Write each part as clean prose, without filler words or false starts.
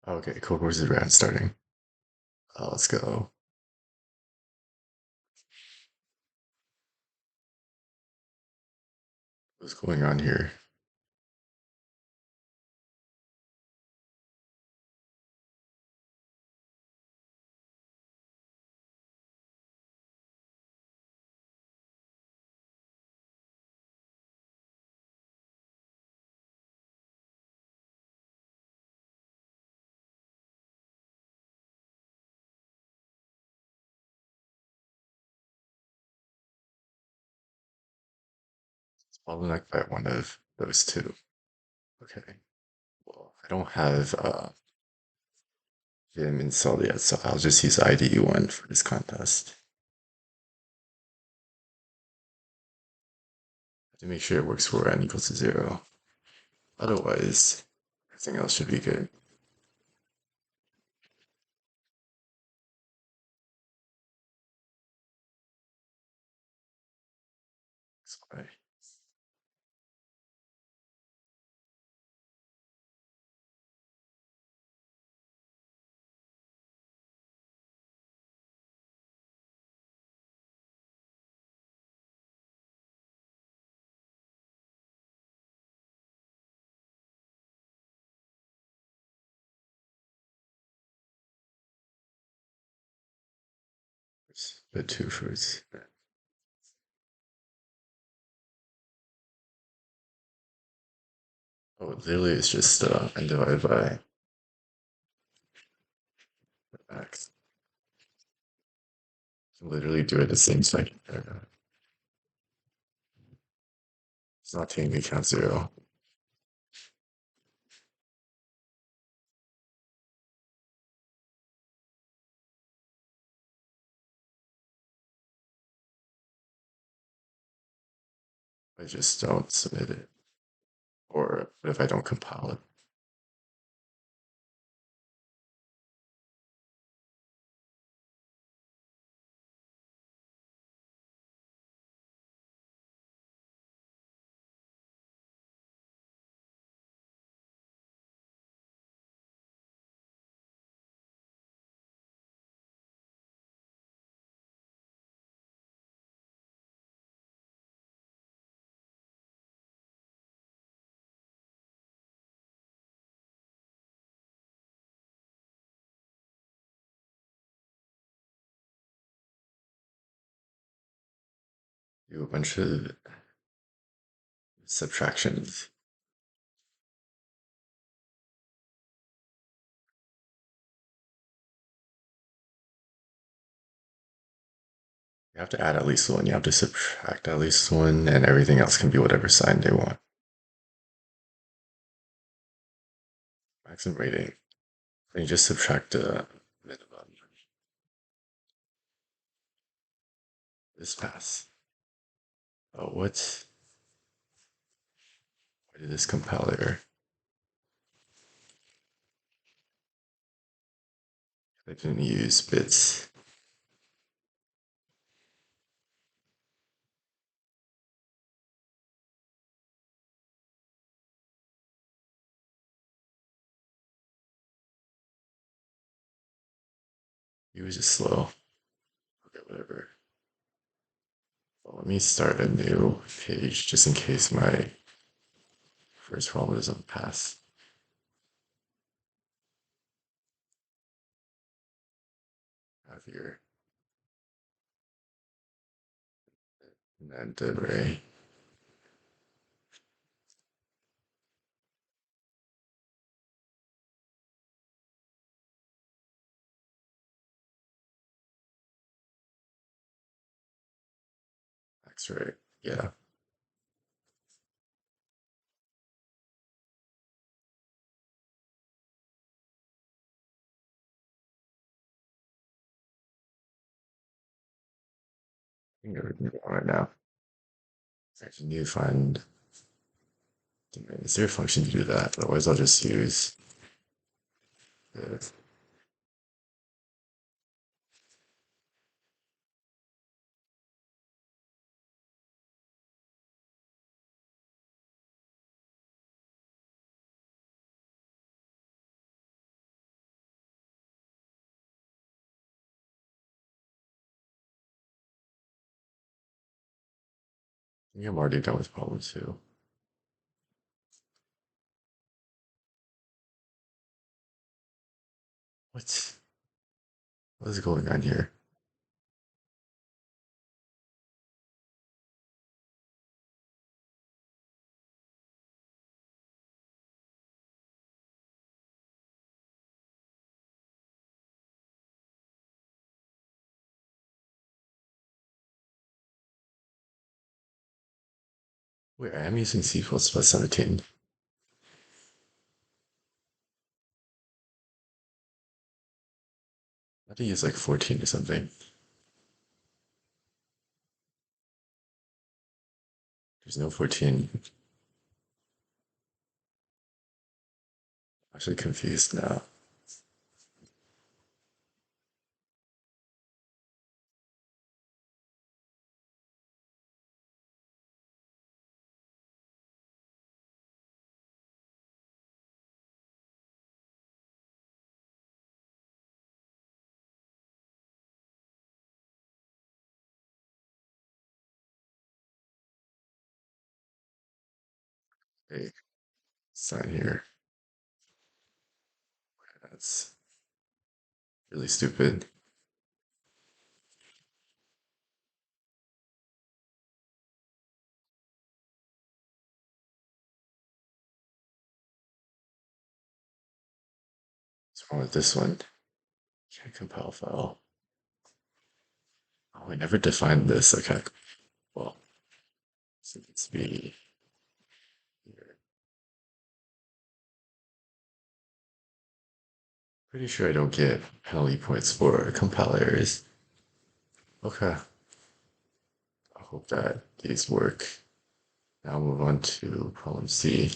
Okay, Codeforces round starting. Let's go. What's going on here? It's bottlenecked by one of those two. Okay. Well, I don't have Vim installed yet, so I'll just use IDE one for this contest. To make sure it works for n equals to 0. Otherwise, everything else should be good. XY. The two fruits. Oh, literally it's just n divided by x. Literally do it the same second paragraph. It's not taking into account 0. I just don't submit it. Or if I don't compile it. Do a bunch of subtractions. You have to add at least one, you have to subtract at least one, and everything else can be whatever sign they want. Maximum rating. And you just subtract the minimum. This pass. Oh, what? Why did this compiler? I didn't use bits. It was just slow. Okay, whatever. Well, let me start a new page just in case my first problem doesn't pass. Have here. And then the array. X-ray. Yeah. I think everything's on right now. Actually, need to find. Is there a function to do that? Otherwise, I'll just use this. think I'm already done with problem two. What? What is going on here? Wait, I am using C++ 17. I have to use like 14 or something. There's no 14. I'm actually confused now. Hey, sign here. That's really stupid. What's wrong with this one? Can't compile file. Oh, I never defined this. Okay. Well, so it's be here. Pretty sure I don't get penalty points for compile errors. Okay. I hope that these work. Now move on to problem C.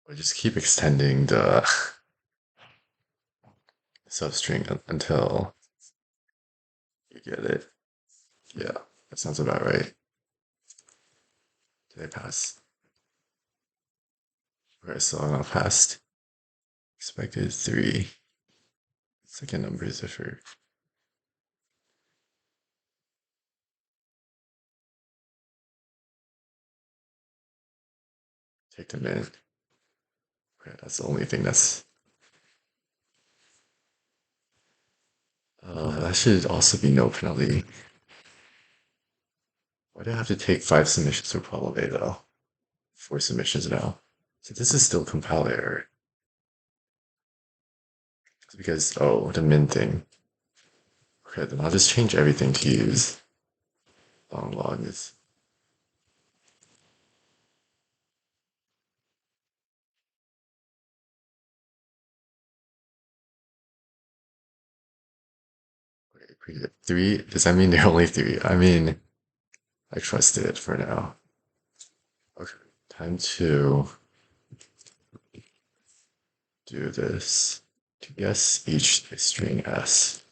I just keep extending the substring until you get it. Yeah, that sounds about right. Did I pass? Okay, so I'm not passed. Expected 3. Second number is different. Take a minute. Okay, that's the only thing that's. That should also be no penalty. Why do I have to take 5 submissions for problem A though? 4 submissions now. So this is still compile error. It's because, oh, the min thing. Okay, then I'll just change everything to use long log is. Okay, 3, does that mean there are only 3? I mean, I trust it for now. Okay, time to do this. To guess each string S.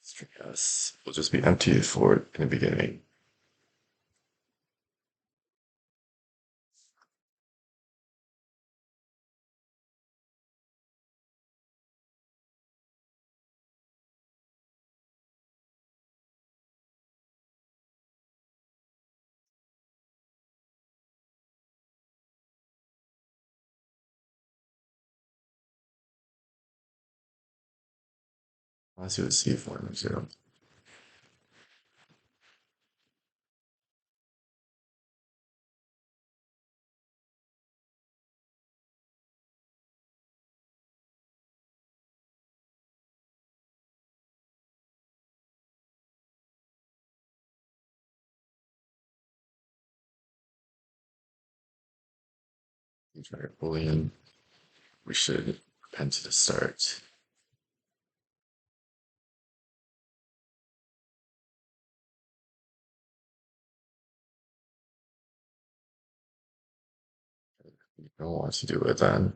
String S will just be empty for in the beginning. Let's do a C form of 0. You try a boolean. We should append to the start. You don't want to do it then.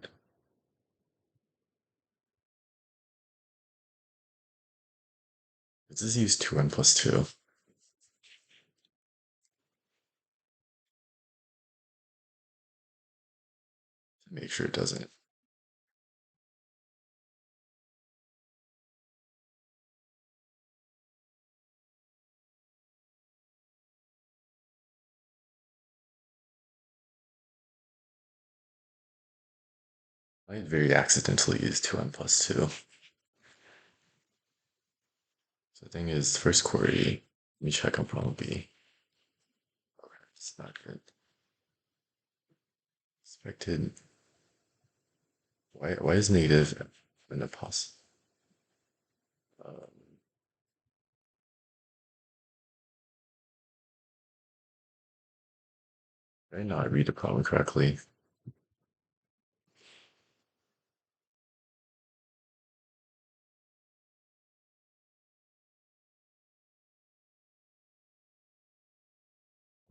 Let's just use 2n plus 2. To make sure it doesn't. I very accidentally used 2n plus 2. So the thing is, first query, let me check on problem B. Okay, it's not good. Expected. Why is negative in the pos? Um, did I not read the problem correctly?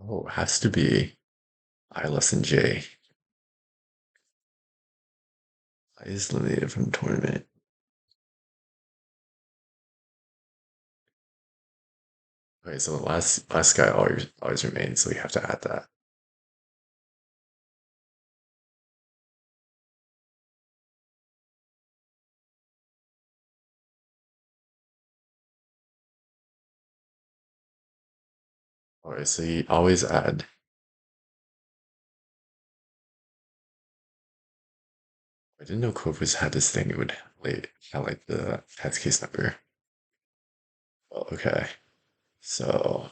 Oh, it has to be I less than j. I is eliminated from the tournament. Okay, so the last guy always remains, so we have to add that. Alright, so you always add. I didn't know Codeforces had this thing. It would highlight the test case number. Well, okay. So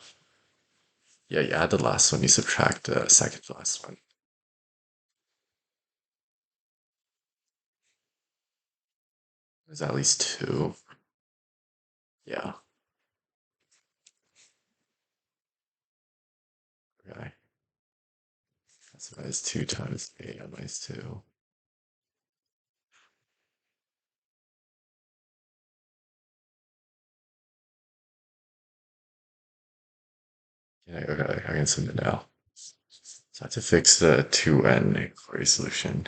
yeah, you add the last one, you subtract the second to last one. There's at least two. Yeah. Okay. So that is 2 times a minus 2. Okay, I can submit now. So I have to fix the 2n query solution.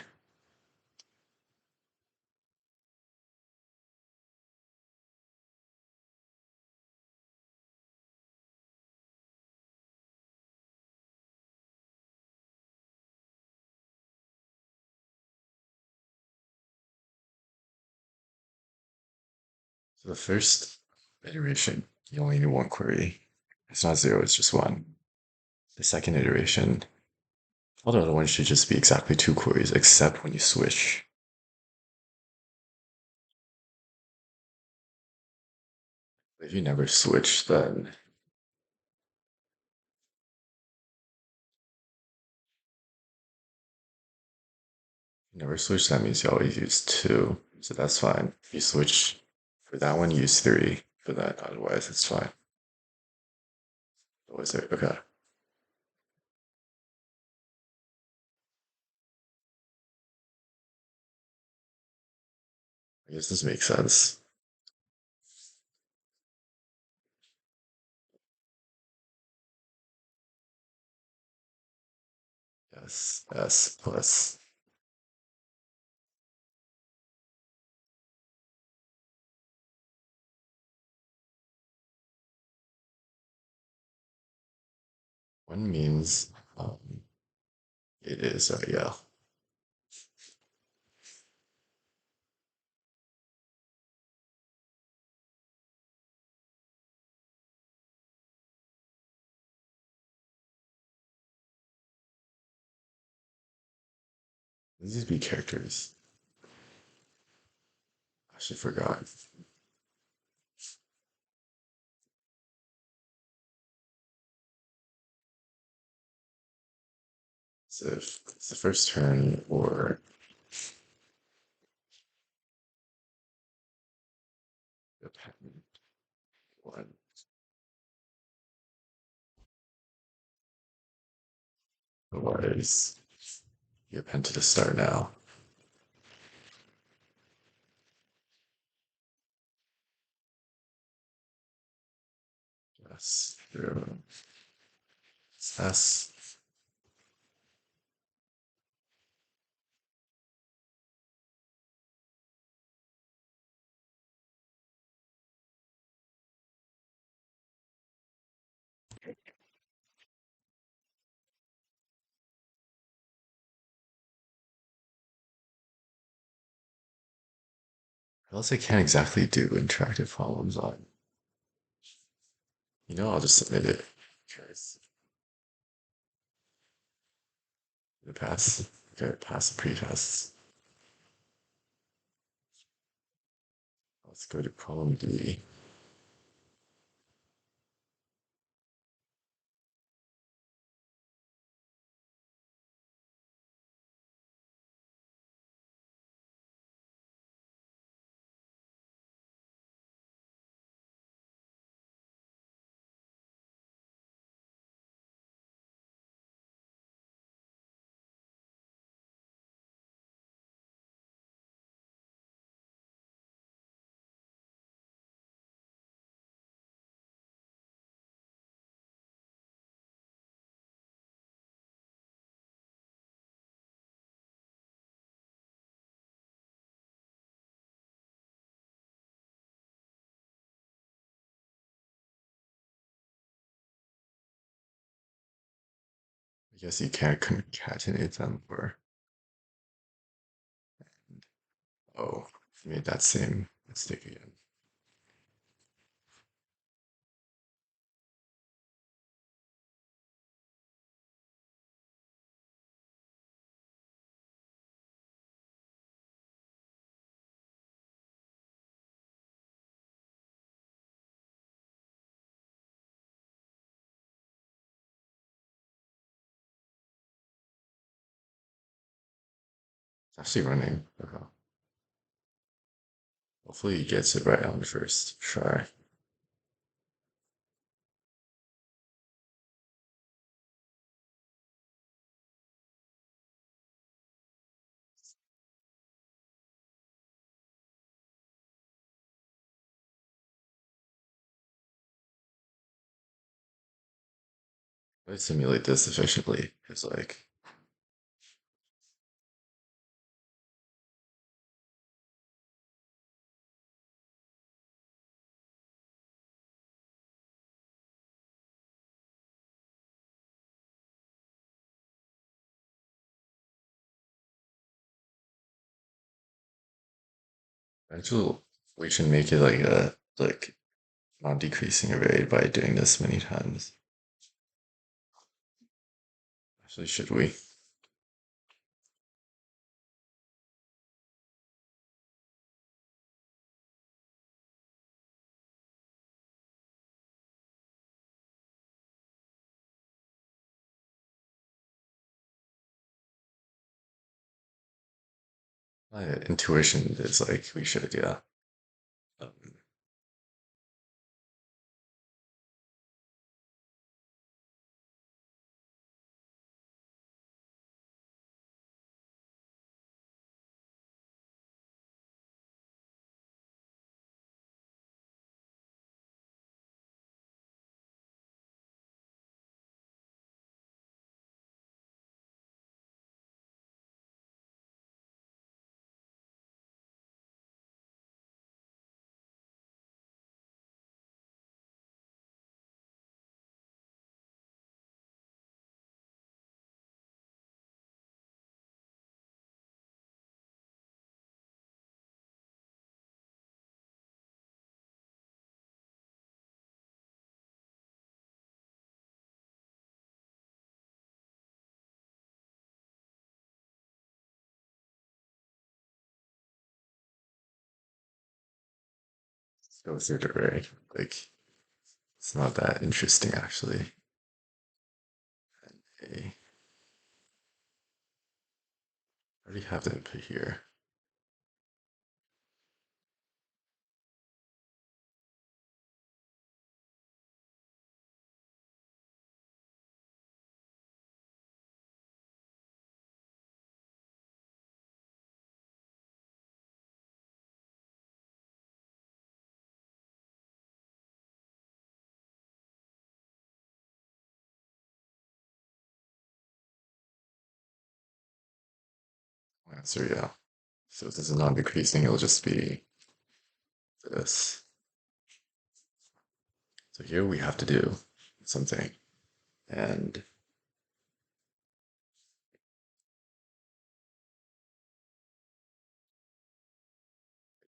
So the first iteration, you only need one query. It's not 0, it's just 1. The second iteration, all the other ones should just be exactly 2 queries, except when you switch. If you never switch, then that means you always use 2. So that's fine. If you switch for that one, use 3. For that, otherwise it's fine. What was it? Okay. I guess this makes sense. Yes, S plus. One means it is, yeah. These be characters. I actually forgot. So if it's the first turn or dependent one. Otherwise, you append to the start now. Yes, through S. else I can't exactly do interactive problems on. I'll just submit it. Because the pass. Okay, pass the pre-tests. Let's go to problem D. I guess you can't concatenate them or oh, I made that same mistake again. It's actually running. Okay. Hopefully he gets it right on the first try. Let's simulate this efficiently. It's like eventually we should make it like a non-decreasing array by doing this many times. Actually, should we? My intuition is like we should, yeah. Um, let's go through the array. Like it's not that interesting actually. Okay. I already have the input here. Answer, yeah. So if this is non-decreasing, it'll just be this. So here we have to do something. And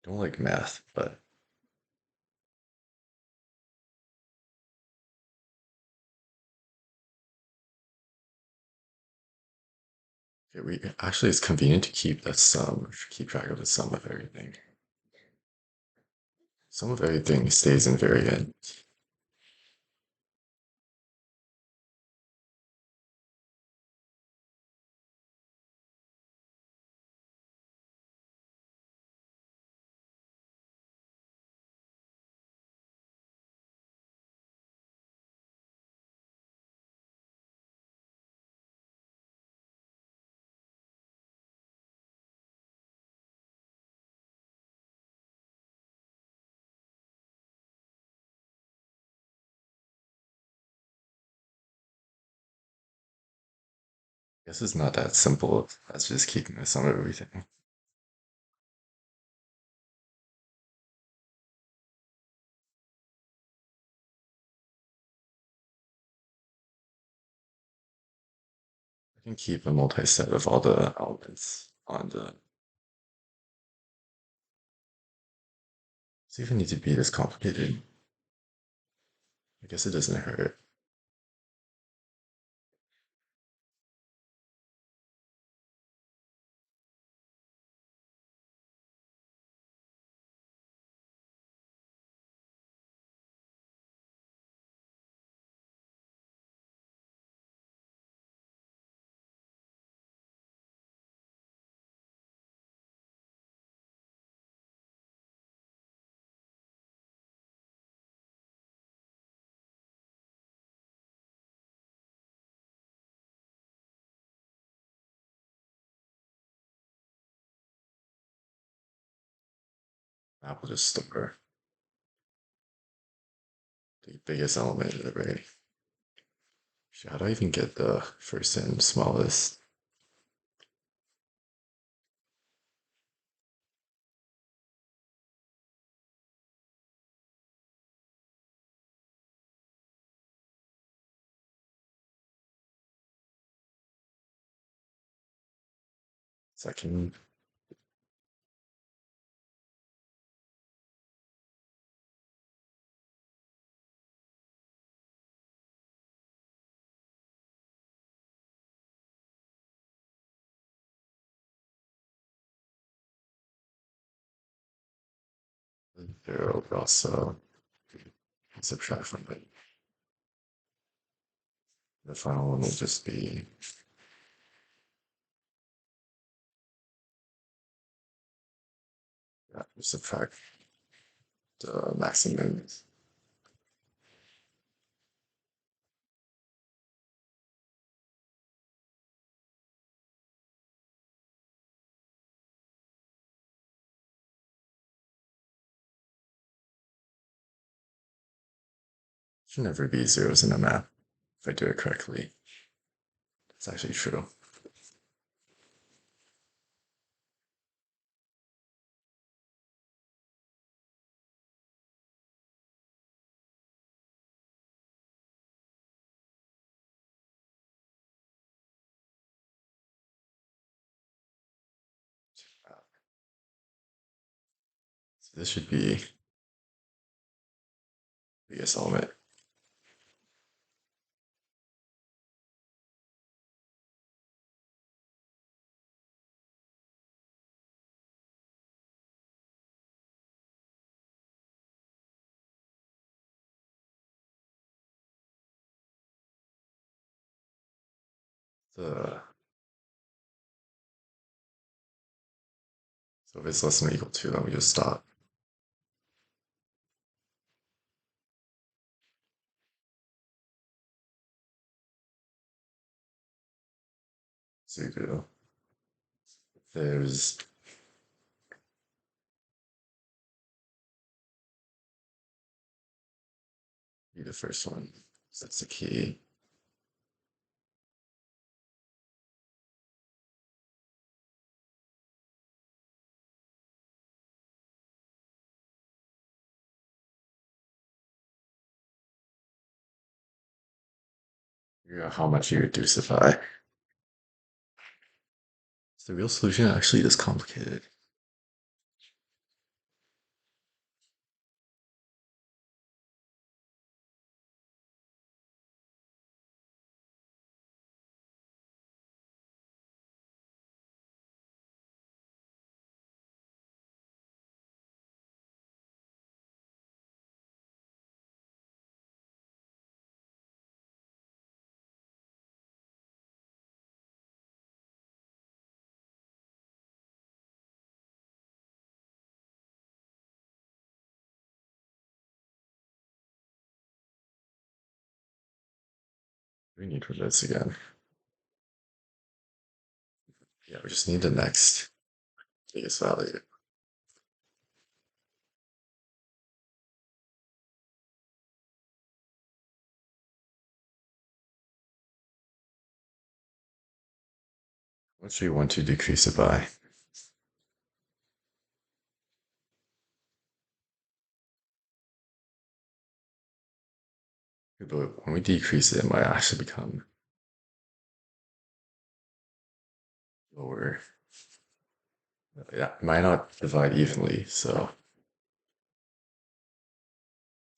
I don't like math, but okay, we actually it's convenient to keep the sum, keep track of the sum of everything. Sum of everything stays invariant. I guess it's not that simple as just keeping the sum of everything. I can keep a multi-set of all the elements on the. Does it even need to be this complicated? I guess it doesn't hurt. That will just store the biggest element in the array. How do I even get the first and smallest? Second, zero, but also subtract from it. The final one will just be yeah, subtract the maximum. Should never be zeros in a map if I do it correctly. It's actually true. So this should be biggest element. The so if it's less than or equal to, then we just stop. So you do. There's be the first one. So that's the key. Figure out how much you reduce it by. Is the real solution actually this complicated? We need for this again. Yeah, we just need the next biggest value. What should we want to decrease it by? But when we decrease it, it might actually become lower. Yeah, it might not divide evenly, so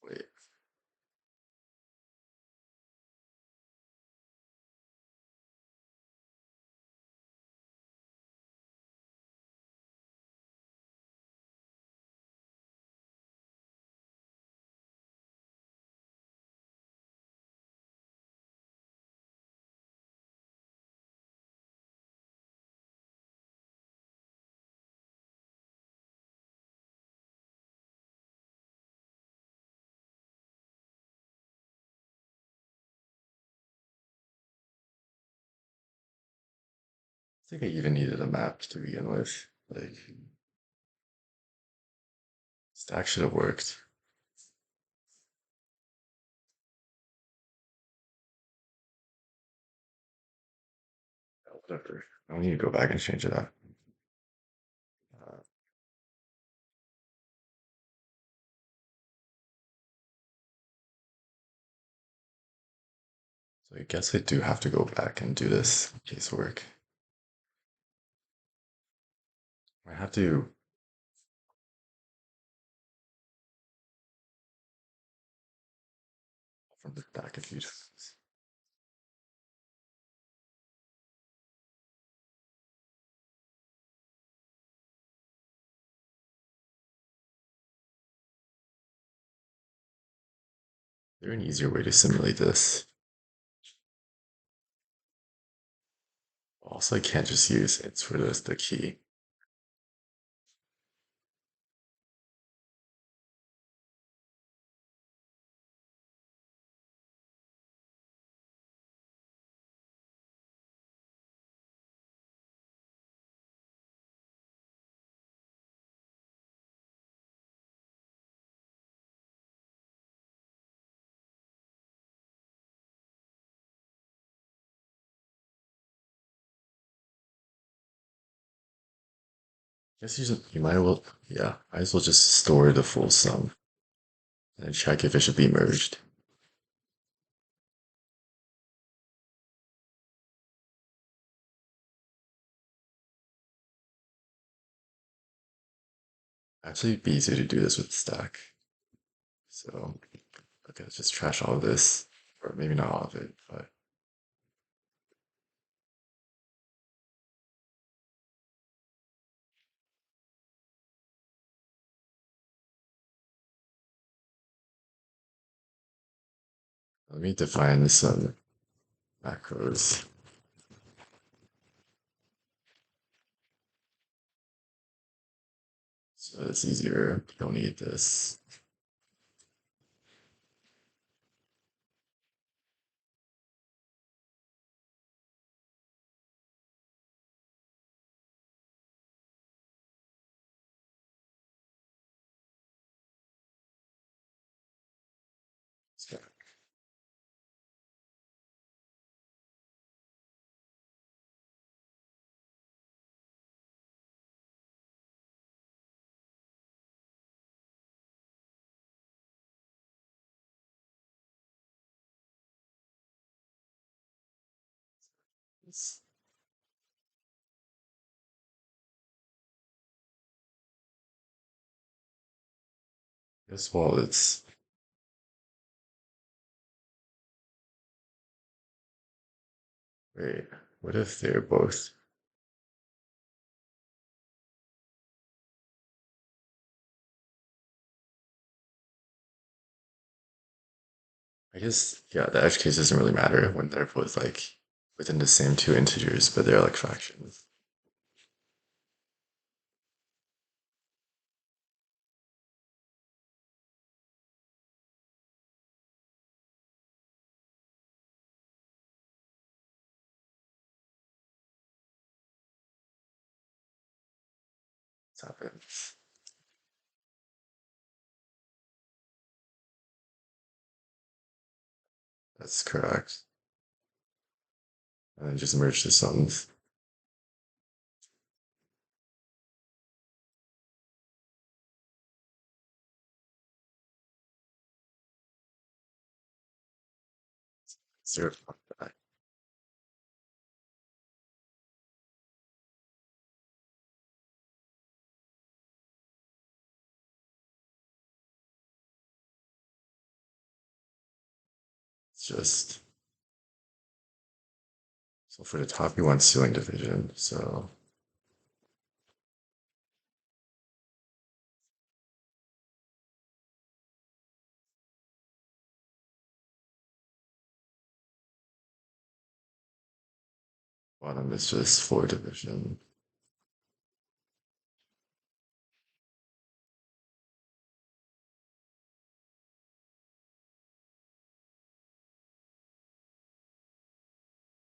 wait. I think I even needed a map to begin with. Like, stack should have worked. Whatever. I don't need to go back and change it up. Uh, so I guess I do have to go back and do this case work. I have to from the back a few times. Is there an easier way to simulate this? Also, I can't just use it's for this the key. Guess you might as well, yeah, might as well just store the full sum and check if it should be merged. Actually, it'd be easier to do this with stack. So, okay, let's just trash all of this, or maybe not all of it, but let me define some macros. So it's easier. Don't need this. So it's, this wall, it's wait. What if they're both? I guess yeah, the edge case doesn't really matter when they're both like within the same two integers, but they're like fractions. happens. That's correct. And then just merge the sums. Zero. It's just so for the top, you want ceiling division. So bottom is just floor division.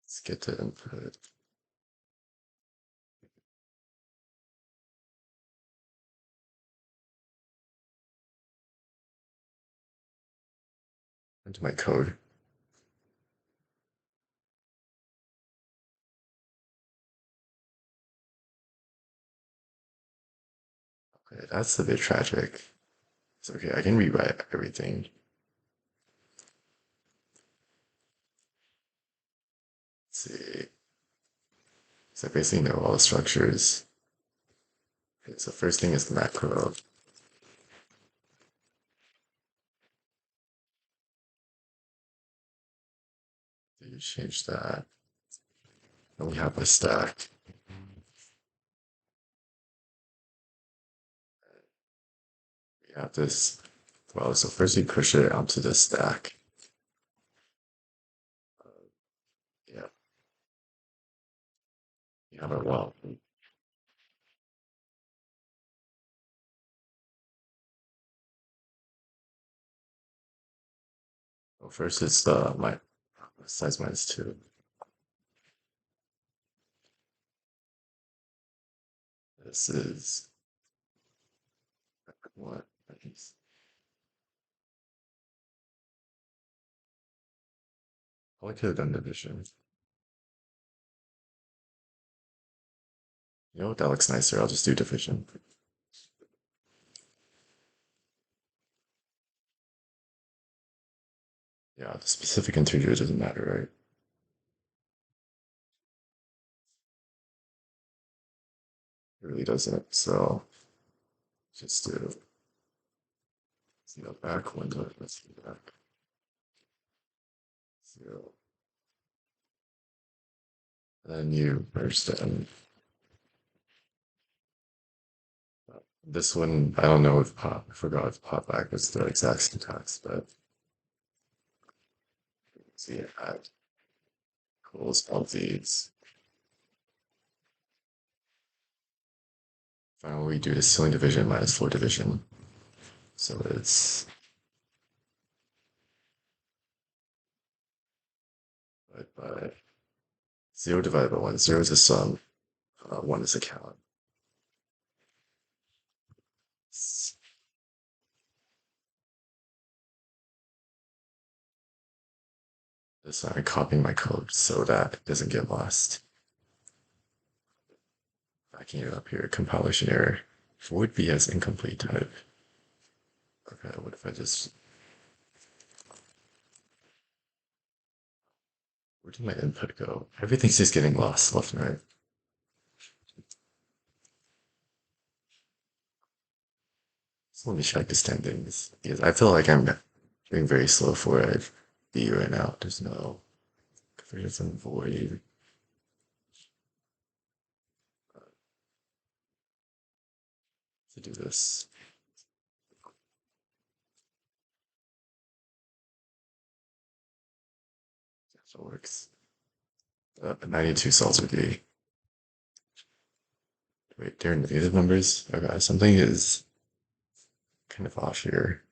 Let's get to input. Into my code. Okay, that's a bit tragic. It's okay, I can rewrite everything. Let's see. So I basically know all the structures. Okay, so first thing is the macro. You change that. And we have a stack. We have this. Well, so first we push it onto the stack. Yeah, we have our well. Well, first it's my size -2. This is what? I could have done division. You know what? That looks nicer. I'll just do division. Yeah, the specific integer doesn't matter, right? It really doesn't. So just do back window. Let's do back 0. Then you merge them. This one, I don't know if pop. I forgot if pop back was the exact syntax, but see it add equals all these. Finally, we do the ceiling division minus floor division. So it's divided by 0 divided by 1. 0 is a sum, 1 is a count. So I'm copying my code so that it doesn't get lost. Backing it up here, compilation error. Void be as incomplete type. Okay, what if I just... Where did my input go? Everything's just getting lost left and right. So let me check the standings because I feel like I'm doing very slow for a B right now. There's no there's some void. To do this. That works. 92 cells are D. Wait, they're negative numbers? Okay, something is kind of off here.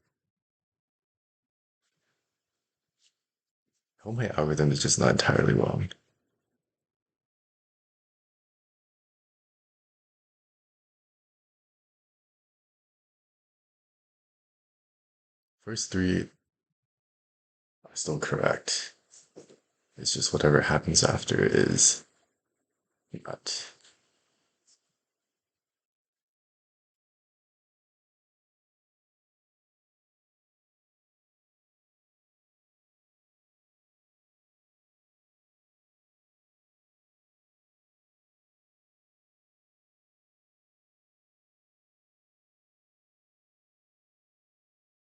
Oh, my algorithm is just not entirely wrong. First three are still correct. It's just whatever happens after is not.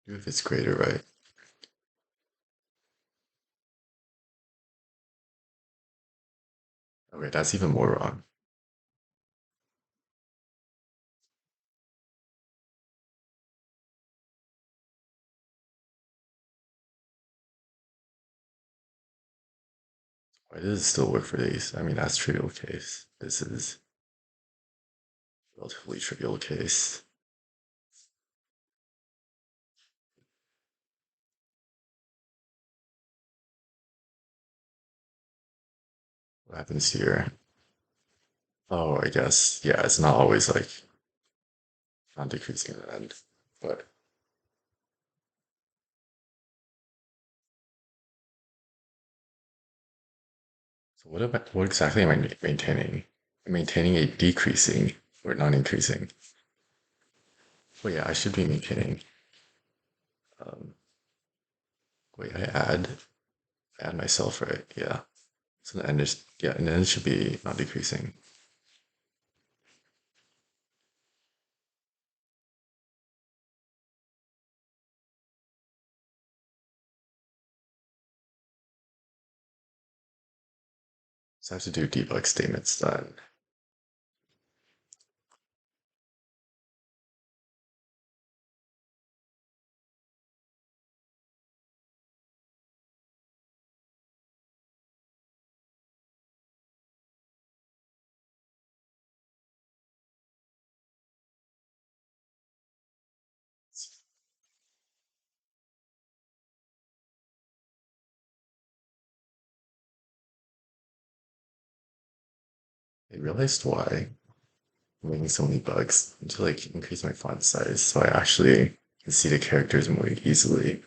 If it's greater, right? Okay, that's even more wrong. Why does it still work for these? I mean, that's trivial case. This is relatively trivial case. What happens here? Oh, I guess. Yeah, it's not always like not decreasing at the end. But so what exactly am I maintaining? I'm maintaining a decreasing or non-increasing. Well, yeah, I should be maintaining. Um, wait, I add myself, right? Yeah. So the end is yeah, and then it should be not decreasing. So I have to do debug statements then. I realized why I'm making so many bugs to like increase my font size so I actually can see the characters more easily.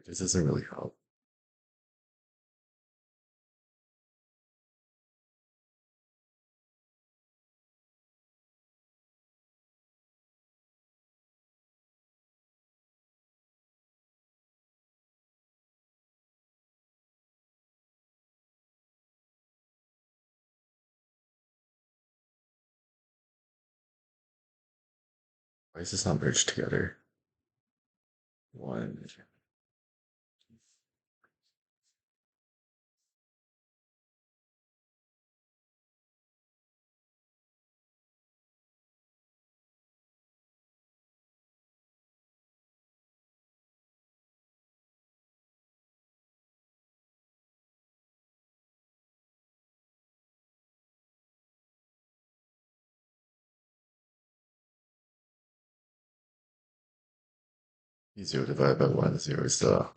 This doesn't really help. Why is this not merged together? One. Zero divided by one. Zero is the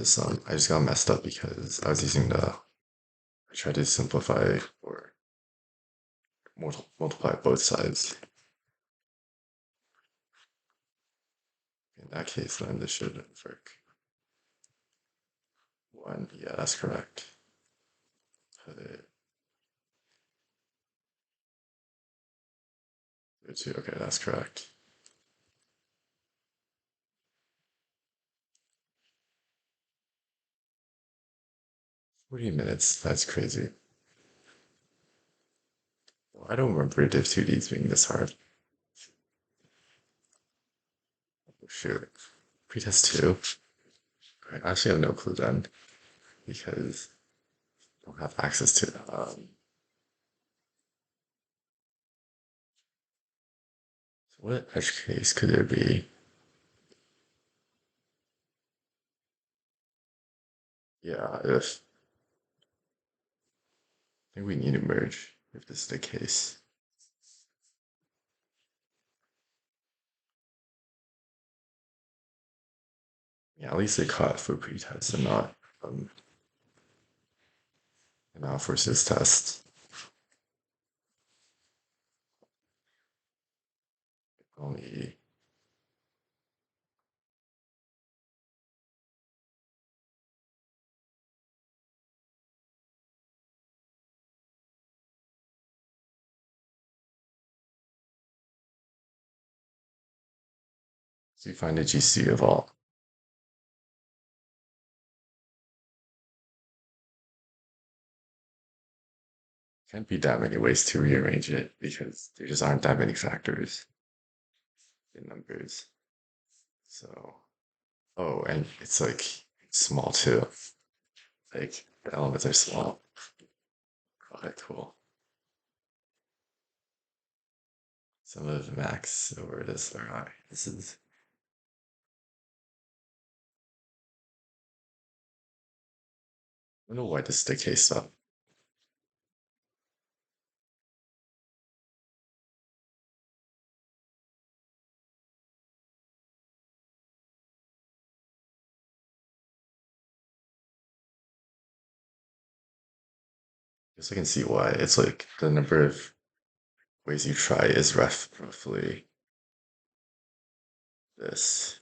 sum. I just got messed up because I was using I tried to simplify or multiply both sides. In that case, then this should work. One, yeah, that's correct. Put it two, okay, that's correct. 40 minutes, that's crazy. Well, I don't remember div 2Ds being this hard. Oh, shoot. Pretest 2. I actually have no clue then because I don't have access to so what edge case could there be? Yeah, if I think we need to merge if this is the case. Yeah, at least they caught for pretest and Now for this test. Only so you find a GC of all. Can't be that many ways to rearrange it because there just aren't that many factors in numbers. So, oh, and it's like small too. Like the elements are small. Okay, cool. Some of max over this are high. This is I don't know why this is the case though. Guess I can see why. It's like the number of ways you try is roughly this.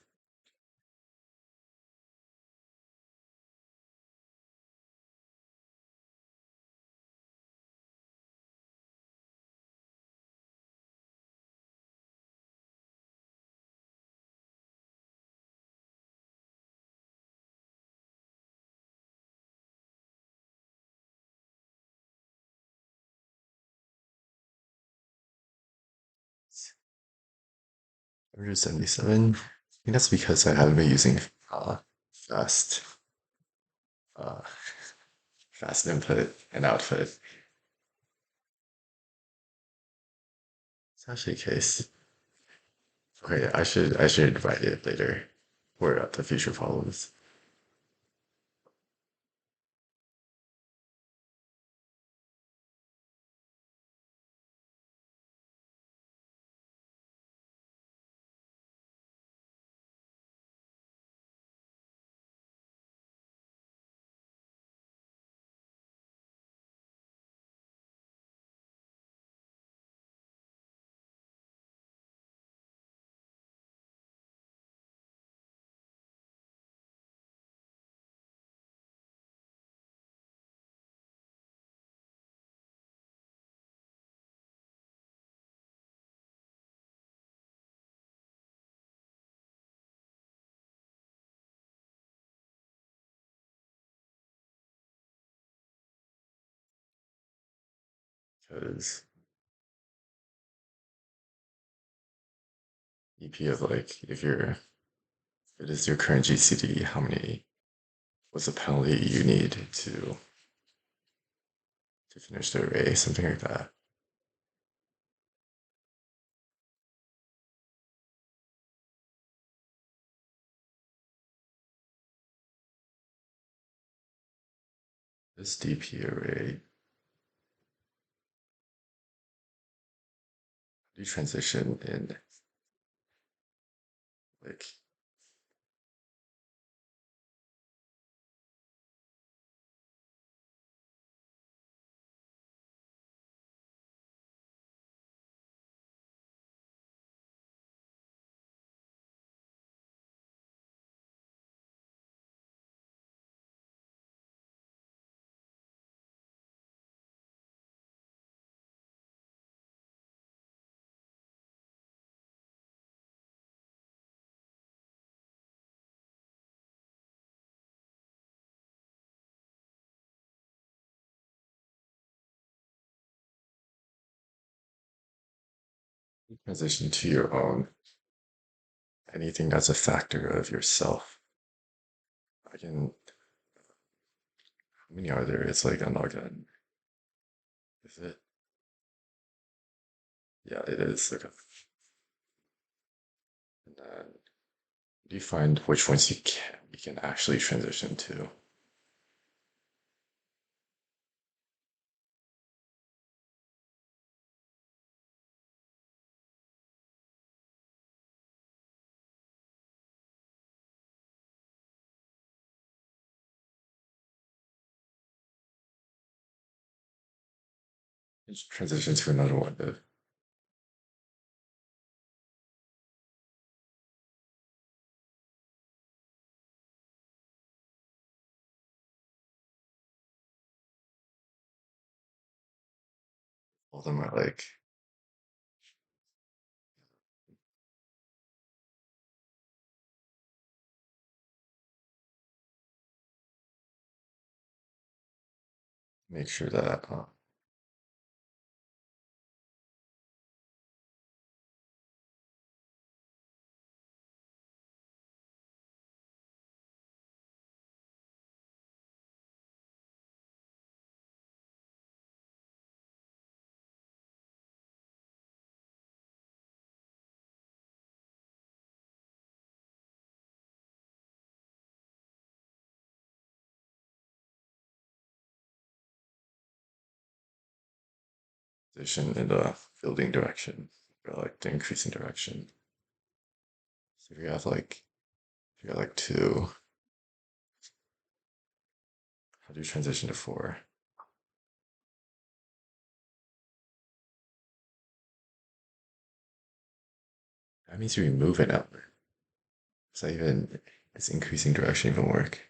It's 177. I think that's because I haven't been using fast uh fast input and output. It's actually the case. Okay, I should write it later for the future problems. Because EP of like if it is your current GCD, how many what's the penalty you need to finish the array, something like that. This DP array, do transition in like transition to your own anything that's a factor of yourself. I can how many are there? It's like I'm not gonna is it? Yeah, it is. Okay. And then do you find which ones you can actually transition to? Just transition to another one. But all of them are like make sure that position in the building direction or like the increasing direction. So if you got like two, how do you transition to four? That means you remove an element. Is that even is increasing direction even work?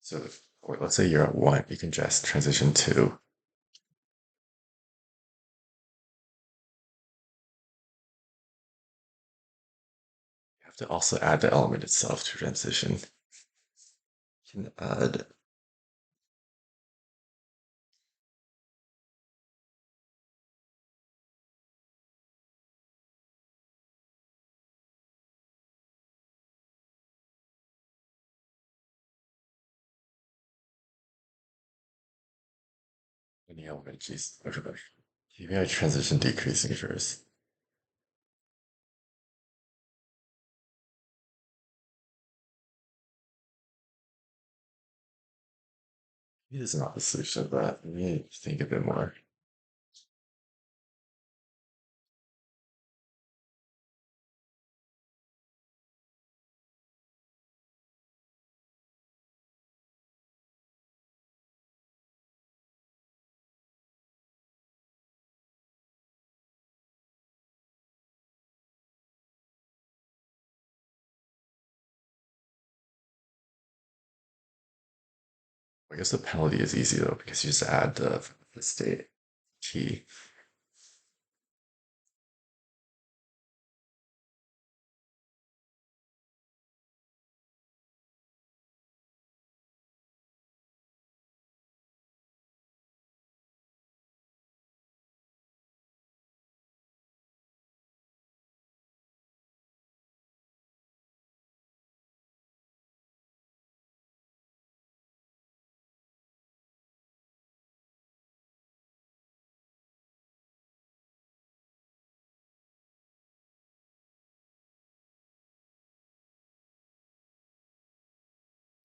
So wait, let's say you're at one, you can just transition to. You have to also add the element itself to transition. You can add any element. Geez, okay. Maybe I transition decreasing first. Maybe this is not the solution, but let me think a bit more. I guess the penalty is easy though, because you just add the state key.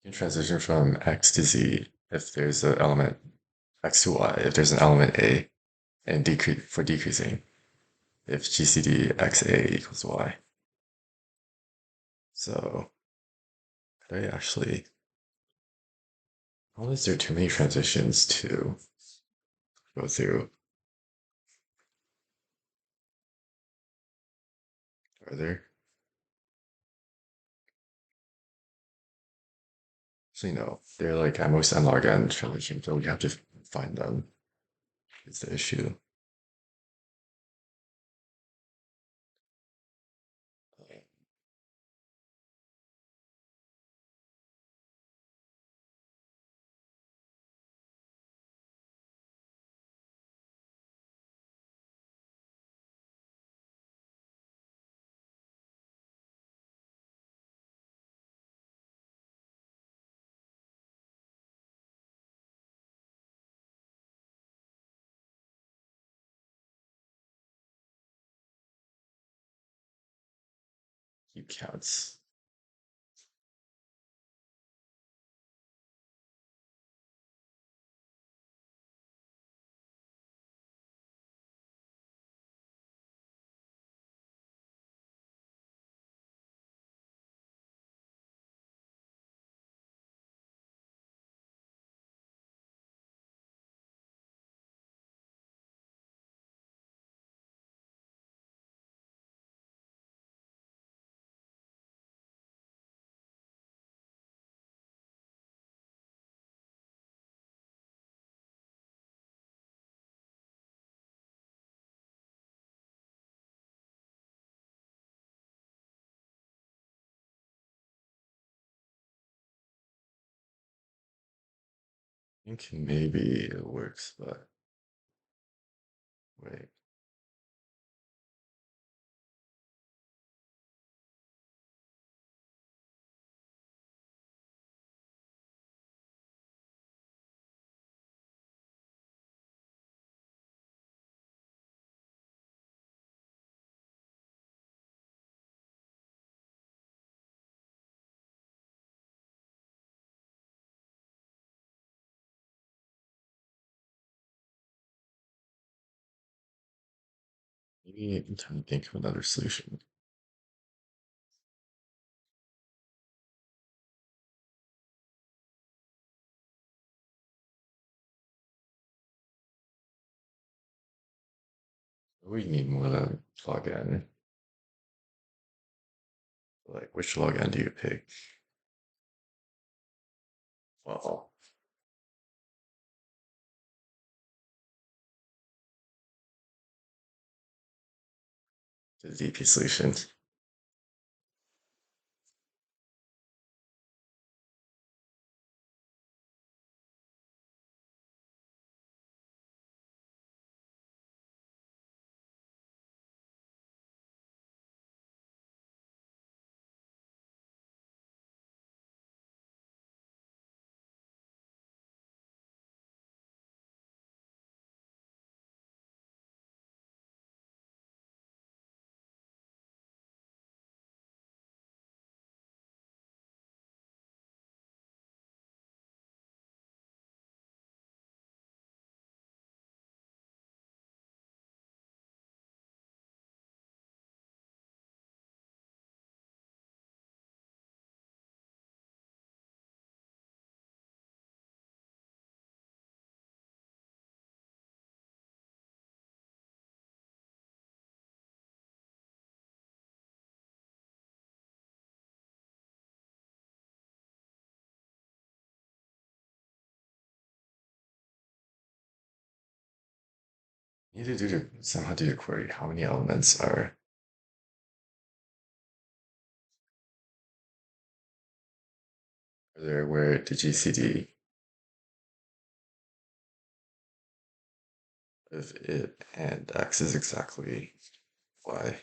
You can transition from X to Z if there's an element X to Y, if there's an element A, and decrease for decreasing if GCD XA equals Y. So could I actually, how is there too many transitions to go through? Are there? Actually, no. They're like at most n log n transitions, so we have to find them. Is the issue. keep counts. I think maybe it works, but wait. Maybe I'm trying to think of another solution. We need more to log in. Like, which login do you pick? Well, the DP solution. You need to somehow do the query. How many elements are there where the GCD of it and X is exactly Y?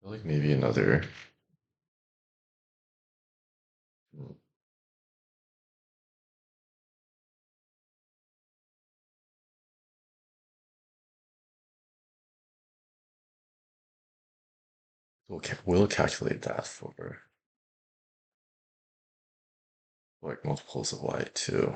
I feel like maybe another. Hmm, we'll calculate that for like multiples of Y too.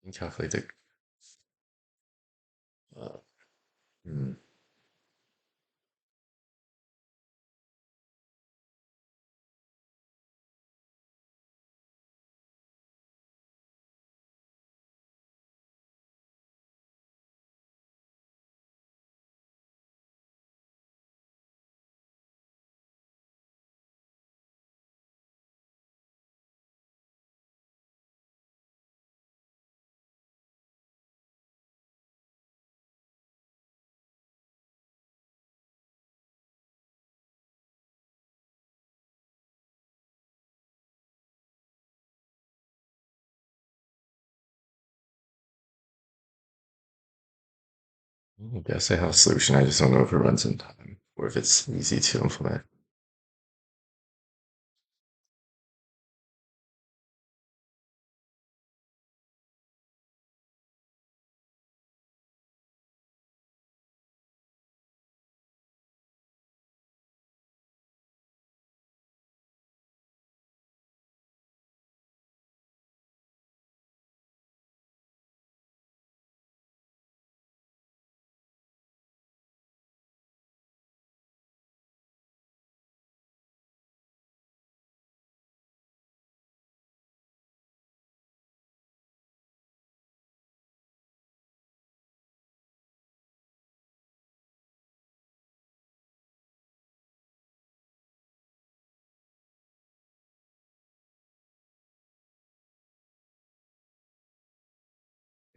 And calculate the. Uh, hmm. I guess I have a solution. I just don't know if it runs in time or if it's easy to implement.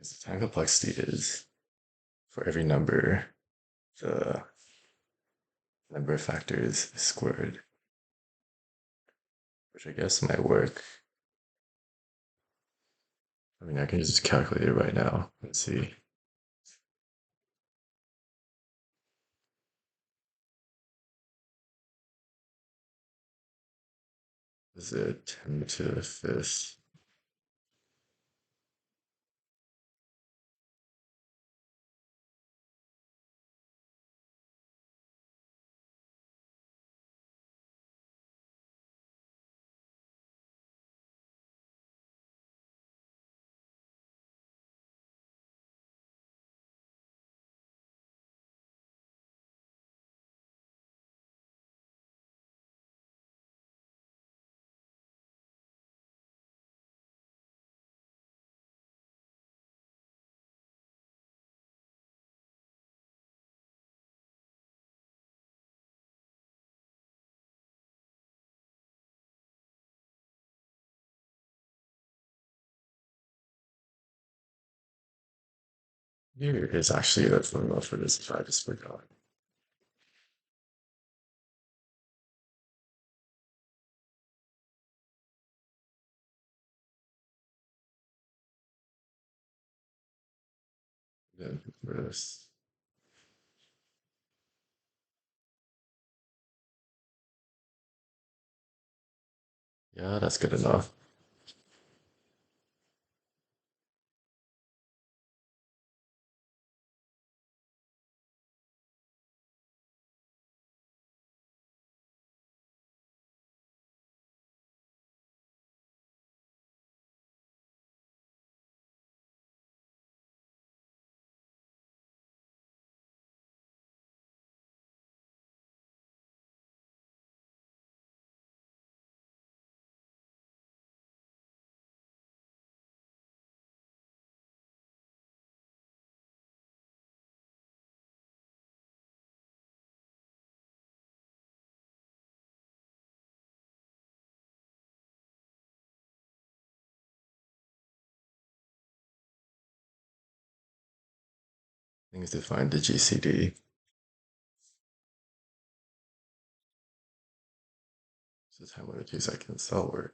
Because the time complexity is for every number, the number of factors is squared, which I guess might work. I mean, I can just calculate it right now. Let's see. Is it 10 to the fifth? Here is actually the formula for this if I just forgot. Then for this. Yeah, that's good enough. Things to find the GCD. So time limit 2 seconds. That'll work.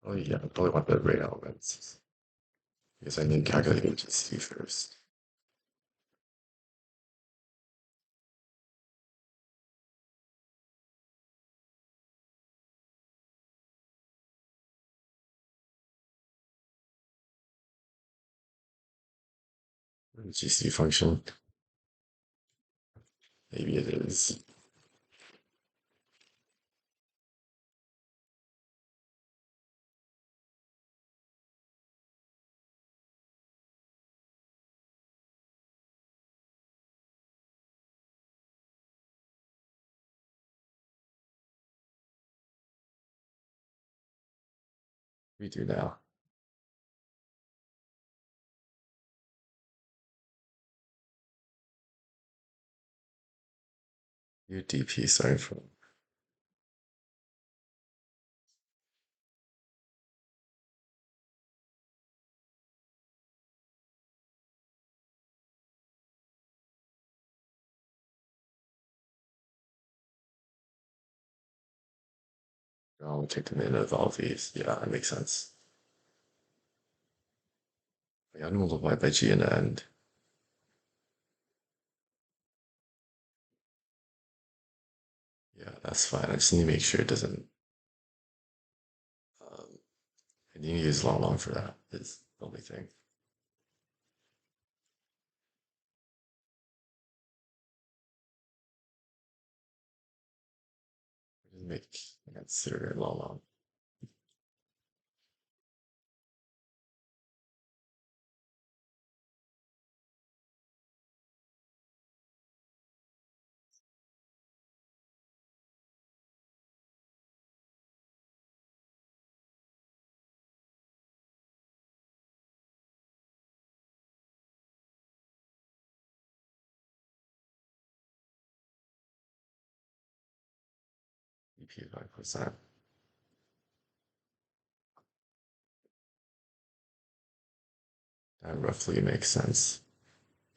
Oh yeah, I probably want the rate elements because I need calculating GC first. GC function. Maybe it is. We do now. UDP starting from I'll take the min of all of these. Yeah, that makes sense. Yeah, I'm multiply by G in the end. Yeah, that's fine. I just need to make sure it doesn't. Um, I need to use long for that. Is the only thing. Just make consider it long. EP 5%. That roughly makes sense.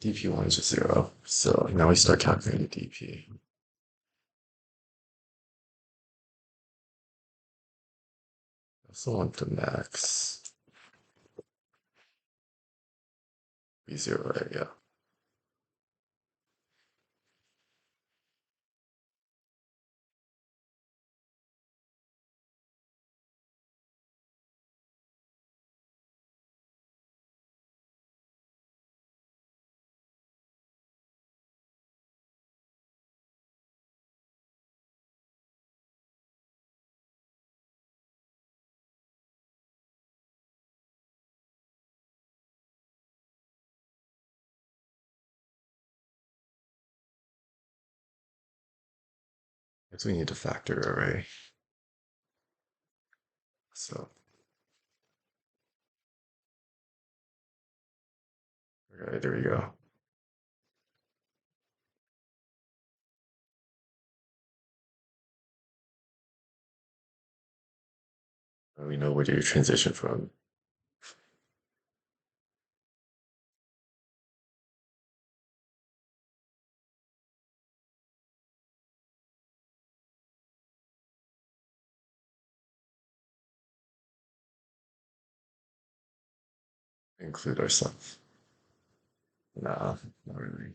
DP1 is just 0. So now we start calculating DP. I also want the max be 0, right? Yeah. Guess we need to factor array. So, okay, there we go. We know where to transition from. Include ourselves. Nah, not really.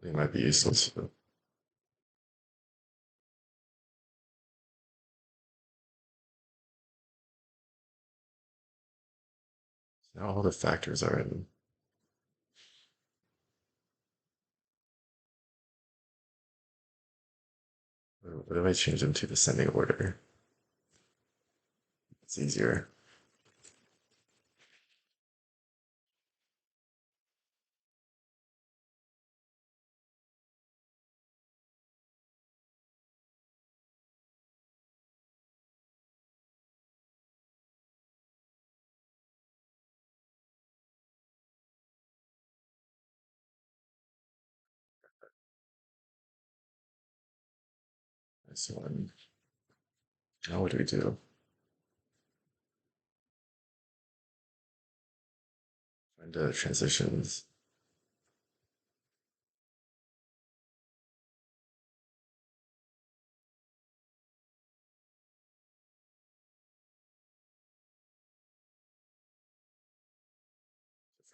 They might be useless. But now all the factors are in. What if I change them to descending order? It's easier. This one. Now what do we do? Find the transitions.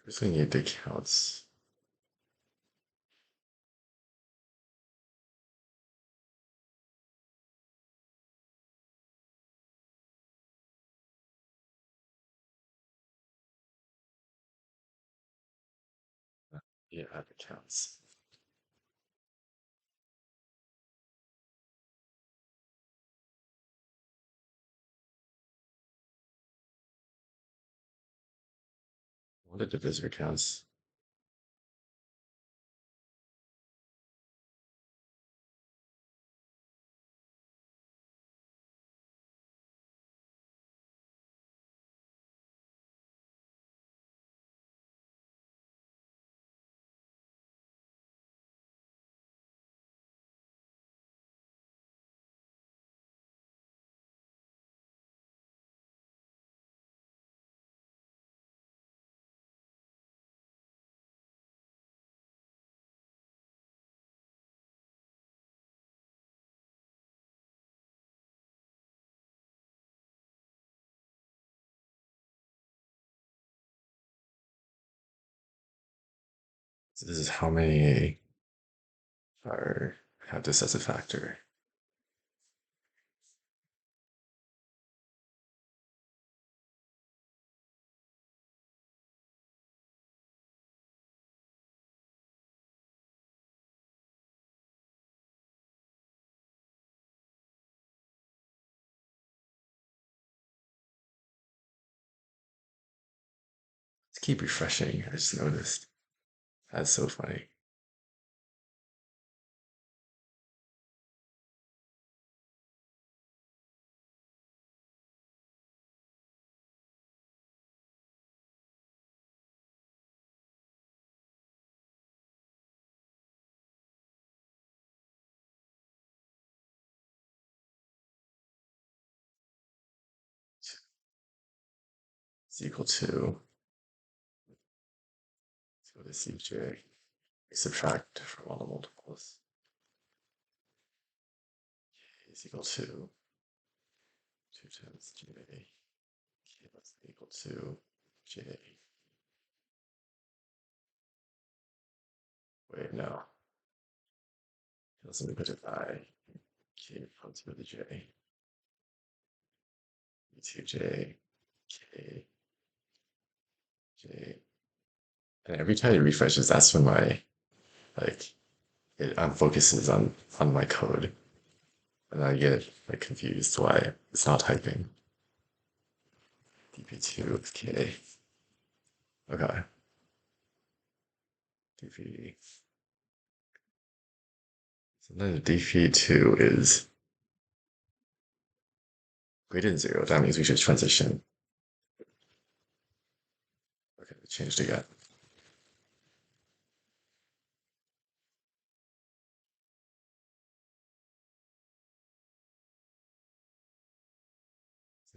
First we need the counts. Yeah, the counts. What are divisor counts? So this is how many are have this as a factor. Let's keep refreshing. I just noticed. That's so funny. It's equal to, let's go to CJ. Subtract from all the multiples. Is equal to 2 times J. Okay, that's equal to J. Wait, no. Let's put it by K plus with the J. E2J, K, J. And every time it refreshes, that's when my like it focuses on my code. And I get like confused why it's not typing. DP2 of K. Okay. DP. So then DP2 is greater than 0. That means we should transition. Okay, we changed again.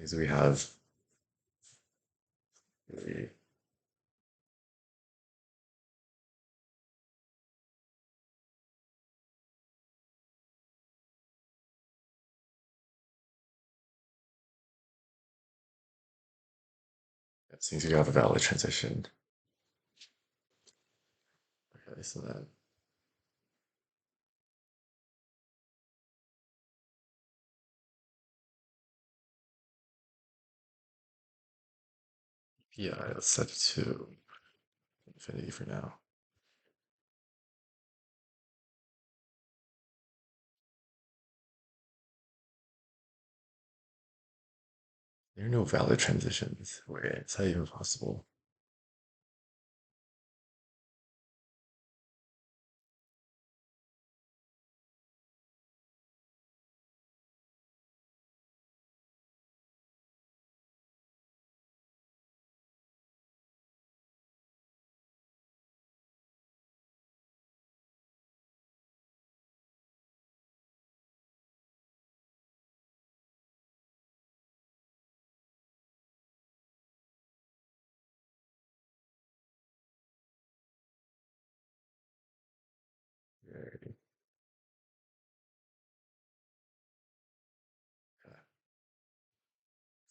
So we have the it seems we have a valid transition. Okay, so then yeah, let's set it to infinity for now. There are no valid transitions. Wait, is that even possible?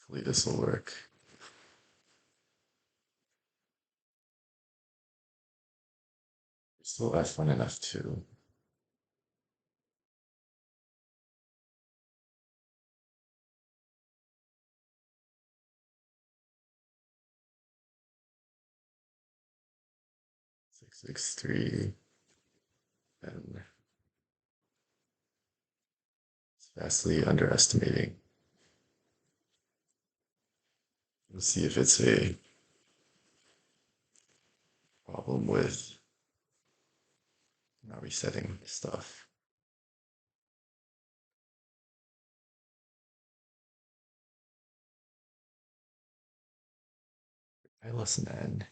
Hopefully this will work. Still F1 and F2. 663 and it's vastly underestimating. Let's see if it's a problem with not resetting stuff. I listen N.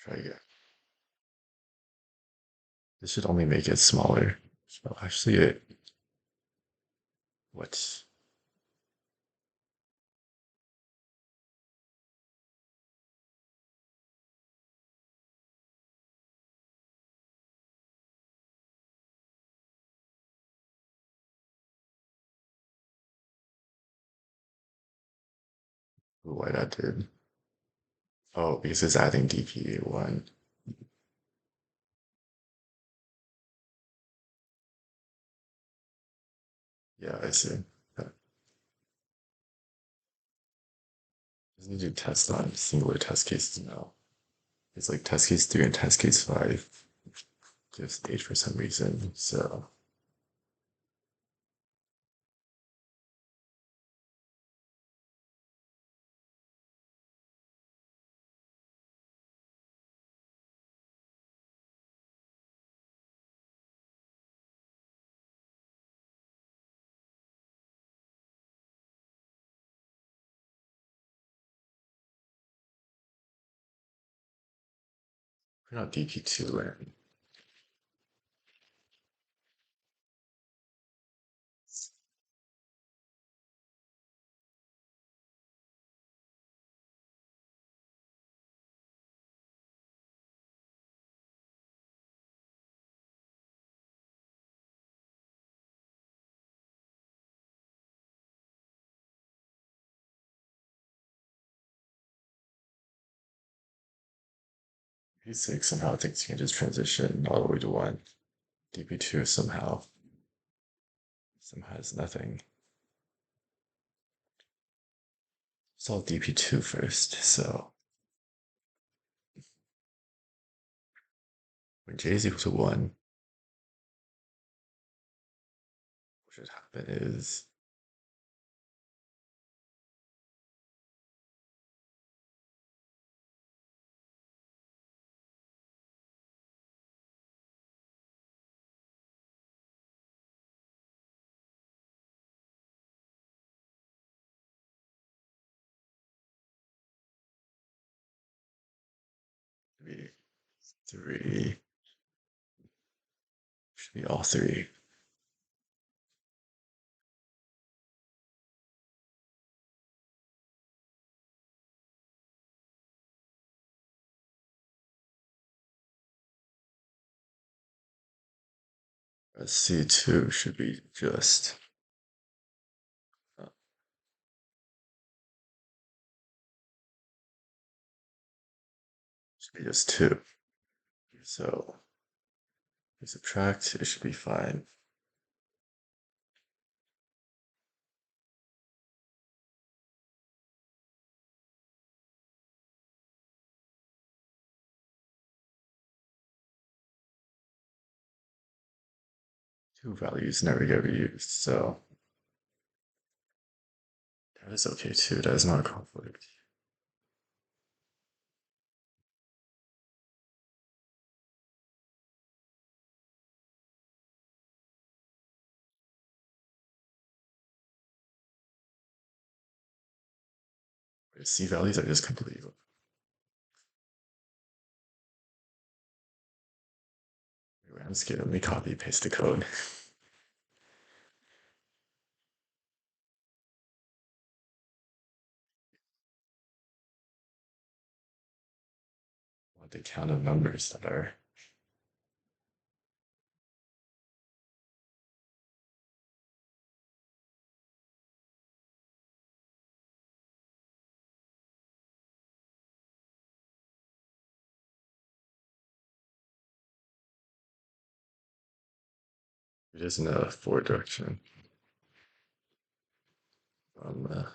Try again. This should only make it smaller. So actually it what why that did. Oh, because it's adding DP1. Yeah, I see. Doesn't need to test on singular test cases now. It's like test case 3 and test case 5 gives H for some reason. So we're not DP2 and P6 somehow thinks you can just transition all the way to 1. DP2 somehow has nothing. Solve DP2 first. So when J is equal to 1, what should happen is be 3, should be all 3. C2 should be just uh, should be just 2. So we subtract, it should be fine. Two values never get reused, so that is okay too. That is not a conflict. C values are just completely. I'm just kidding. Let me copy paste the code. the count of numbers that are. It isn't a forward direction from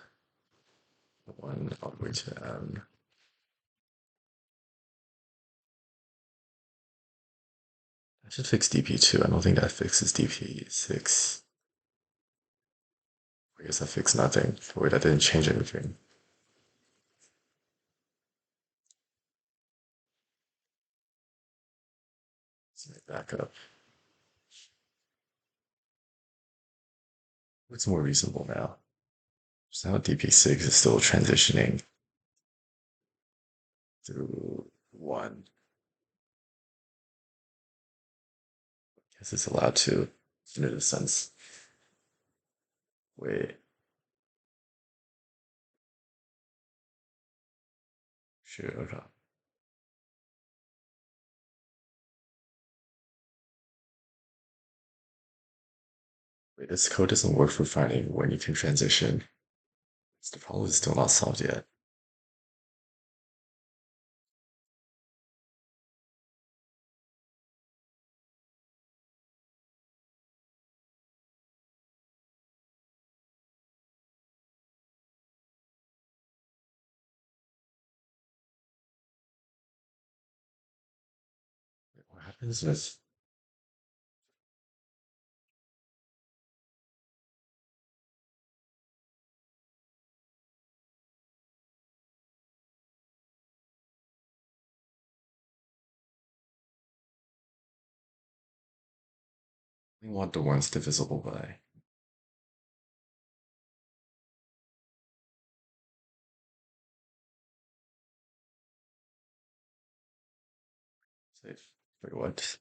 1 all the way to m. I should fix dp2. I don't think that fixes dp6. I guess that fixed nothing. Wait, that didn't change anything. Let's make back up. What's more reasonable now? So now dp6 is still transitioning through 1. Guess it's allowed to, in a sense. Wait, sure, okay. Wait, this code doesn't work for finding when you can transition. The problem is still not solved yet. Wait, what happens with we want the ones divisible by? Safe. Wait, what?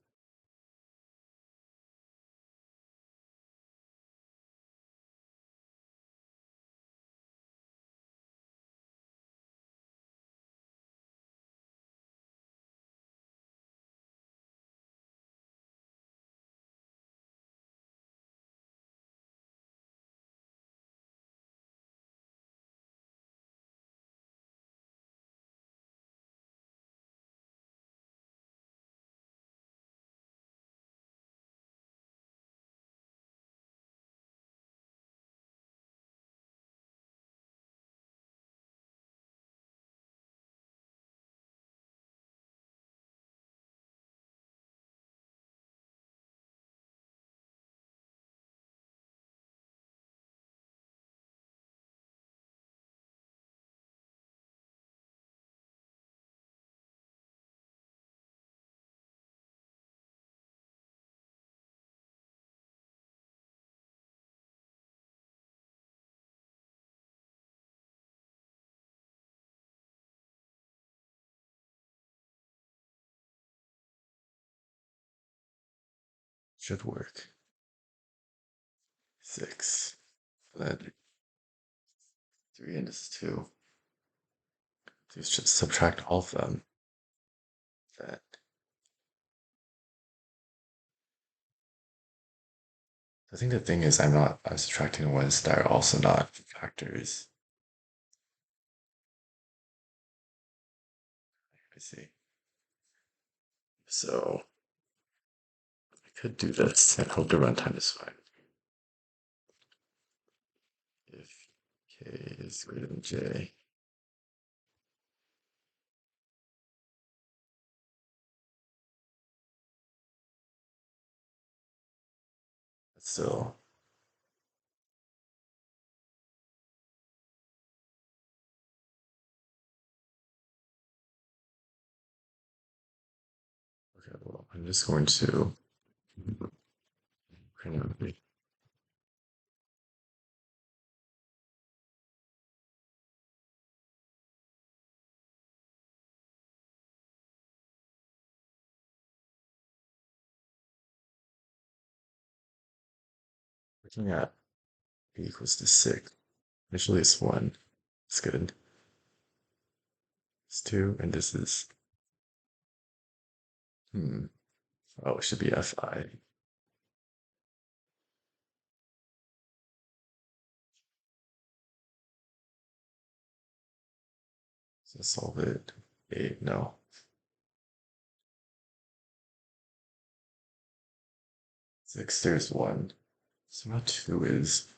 Should work. 6. Then 3 and this is 2. Just subtract all of them. That I think the thing is I'm subtracting the ones that are also not factors. I see. So I could do this and hope the runtime is fine. If k is greater than j, that's still okay. Well, I'm just going to kind of looking at b equals to 6. Initially it's 1. It's good. It's 2, and this is Hmm. Oh, it should be Fi. So solve it. Eight. No. Six. There's one. So now two is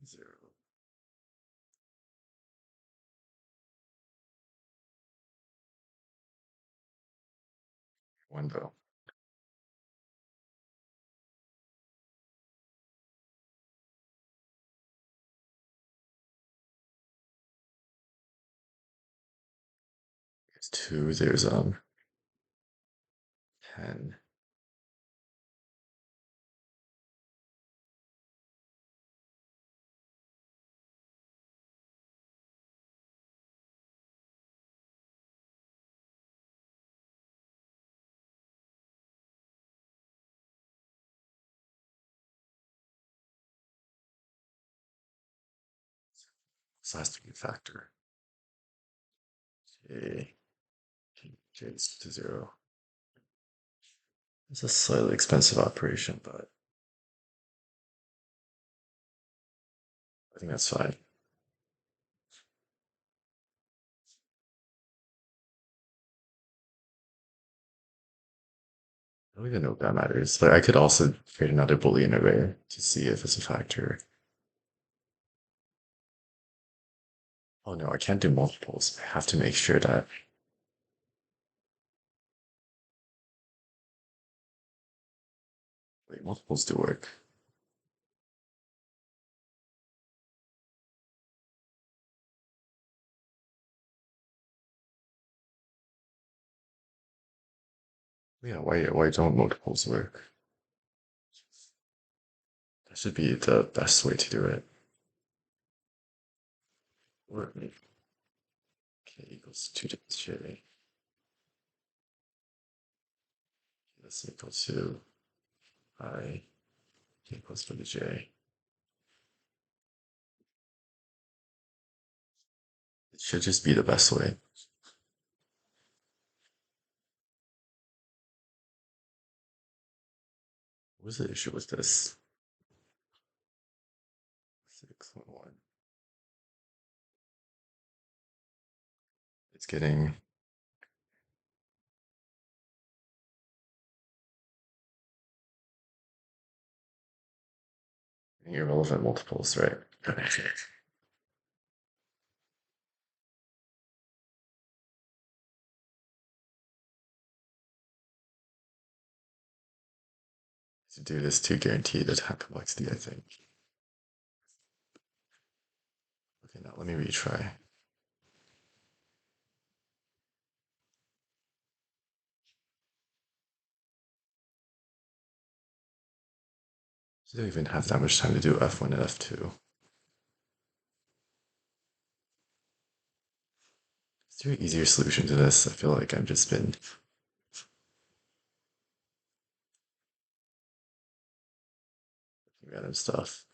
zero. One though. It's two. There's 10. So it has to be a factor. J. J is to zero. It's a slightly expensive operation, but I think that's fine. I don't even know if that matters. But I could also create another Boolean array to see if it's a factor. Oh no, I can't do multiples. I have to make sure that wait, multiples do work. Yeah, why don't multiples work? That should be the best way to do it. Or k equals 2 to j. This equals to I equals to the j. It should just be the best way. What was the issue with this? 611. It's getting irrelevant multiples, right? To do this to guarantee the time complexity, I think. Okay, now let me retry. So I don't even have that much time to do F1 and F2. Is there an easier solution to this? I feel like I've just been random stuff.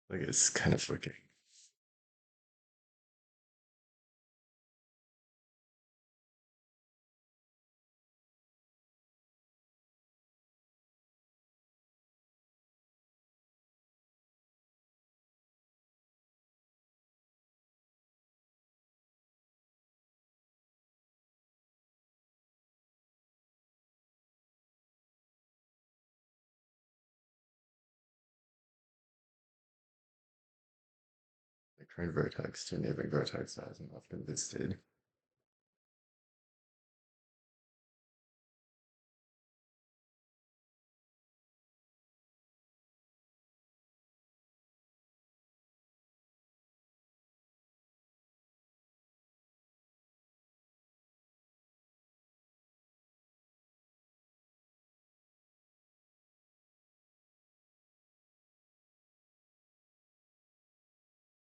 Like it's kind of working. The current vertex to neighboring vertex that hasn't been visited.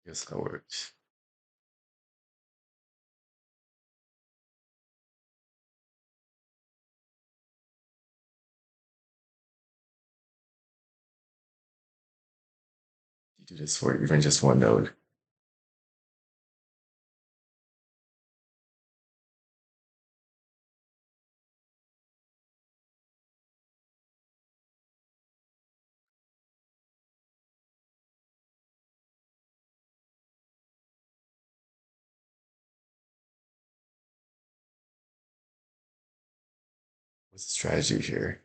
Guess that works. You do this for even just one node. What's the strategy here?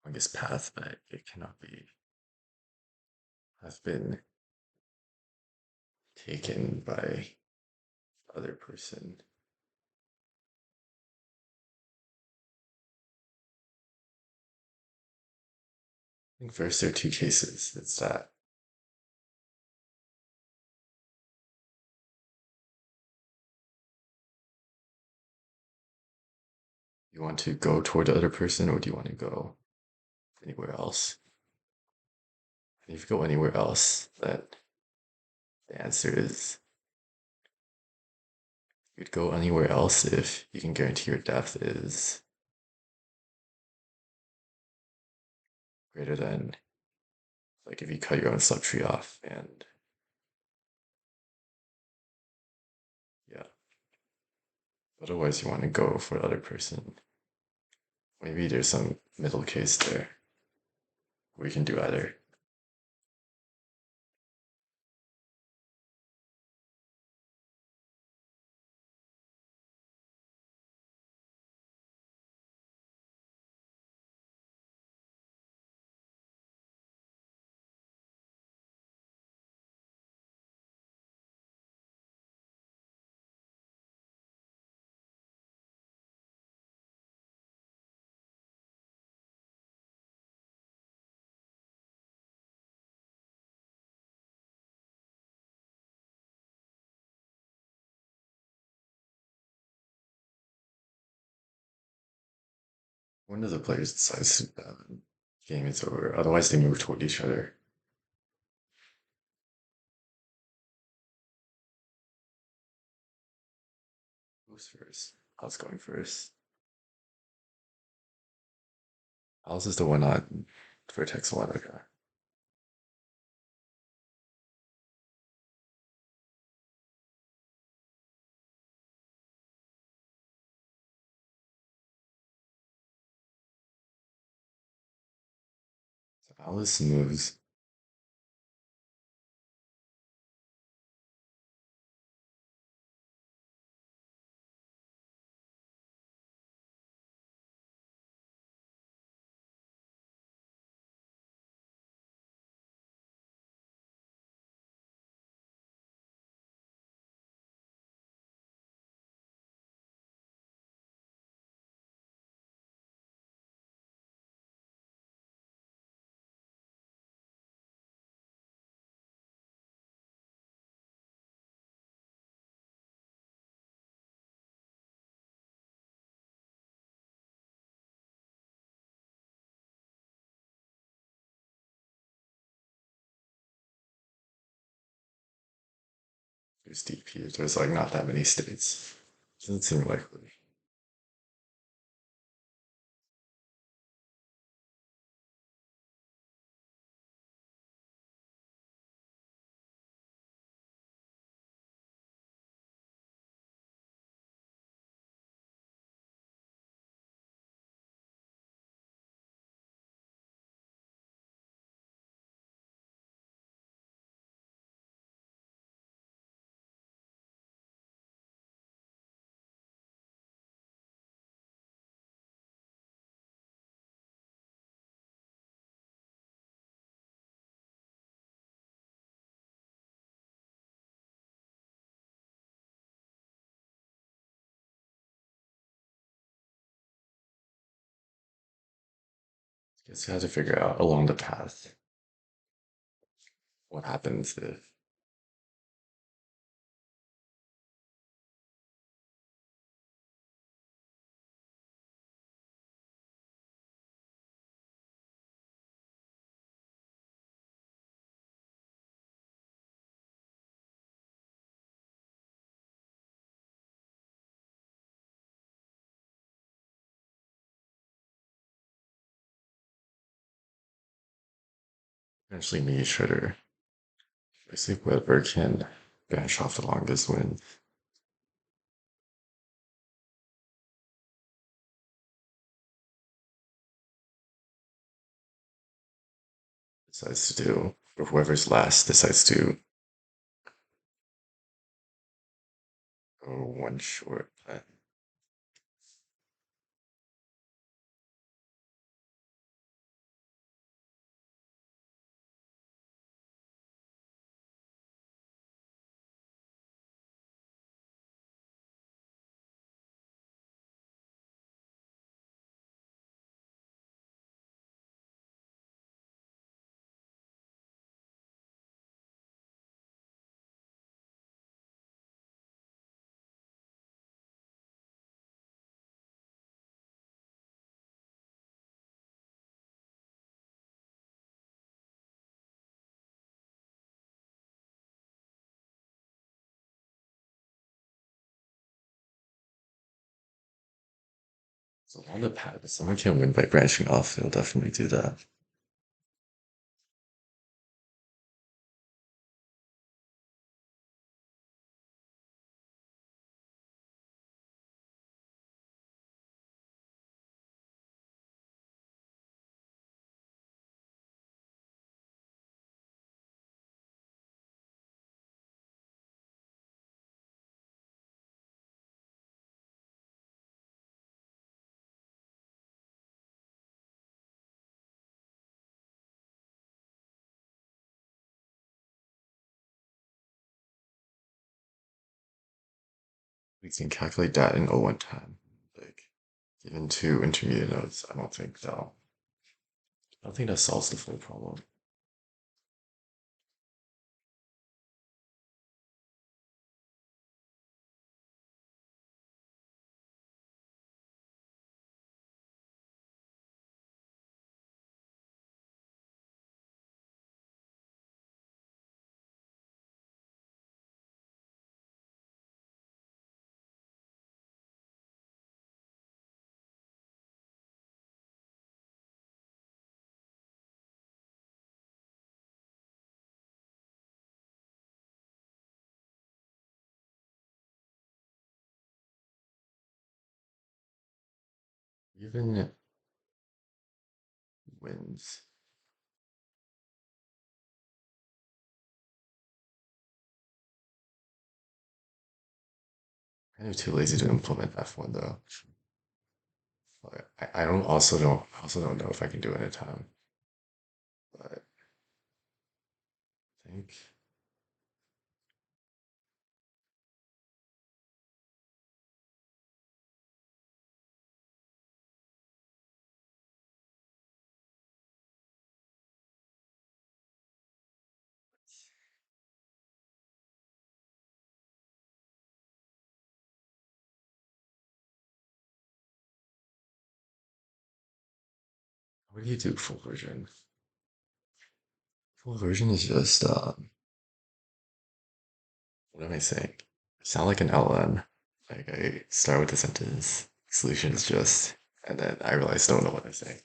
I guess path, but it cannot be have been taken by other person. I think first there are two cases. It's that you want to go toward the other person, or do you want to go anywhere else? And if you go anywhere else, then the answer is you'd go anywhere else if you can guarantee your depth is greater than, like, if you cut your own subtree off, and yeah. Otherwise, you want to go for the other person. Maybe there's some middle case there. We can do either. One of the players decides game is over. Otherwise, they move toward each other. Who's first? I was going first. Alice is the one on vertex one. Okay. So Alice moves. There's DP. There's like not that many states. Doesn't seem likely. Guess you have to figure out along the path what happens if Eventually me trigger. Basically whoever can branch off the longest wins. Decides to do, or whoever's last decides to go one short. So on the pad, if someone can win by branching off, they'll definitely do that. We can calculate that in O1 time. Like, given two intermediate nodes, I don't think that solves the full problem. Even wins. Kind of too lazy to implement F1 though. I also don't know if I can do it in time. But I think what do you do full version? Full version is just what am I saying? I sound like an LM. Like I start with the sentence, solution is just, and then I realize I don't know what I'm saying.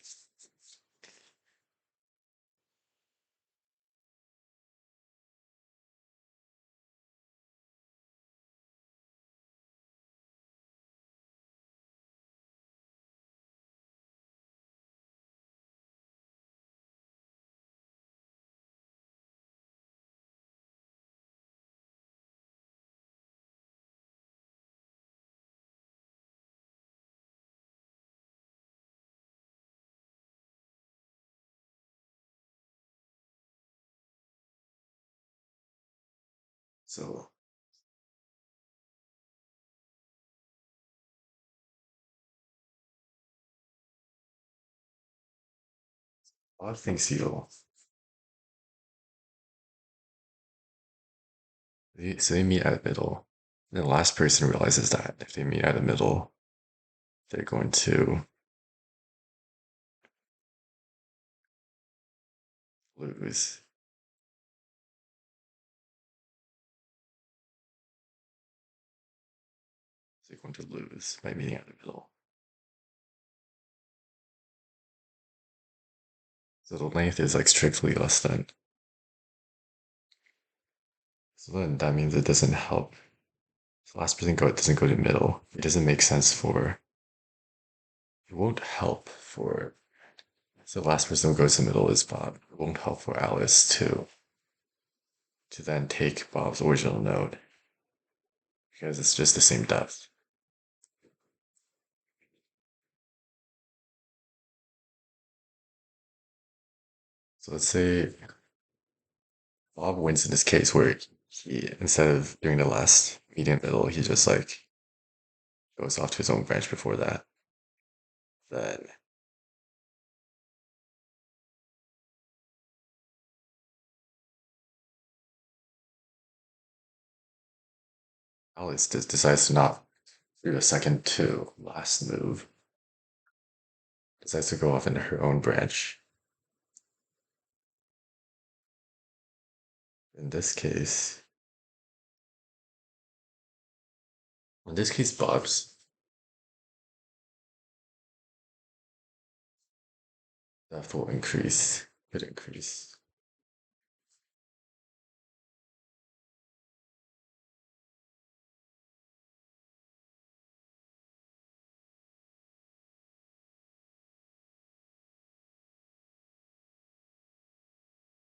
So a lot of things feel. So they meet at the middle. And the last person realizes that if they meet at the middle, they're going to lose. They're going to lose by meeting at the middle. So the length is like strictly less than So then that means it doesn't help. So last person go, it doesn't go to middle. It doesn't make sense for, it won't help for, so the last person who goes to middle is Bob. It won't help for Alice to then take Bob's original node because it's just the same depth. So let's say Bob wins in this case where he, instead of doing the last median middle, he just like goes off to his own branch before that. Then Alice decides to not do the second to last move, decides to go off into her own branch. In this case, Bob's depth will increase, could increase.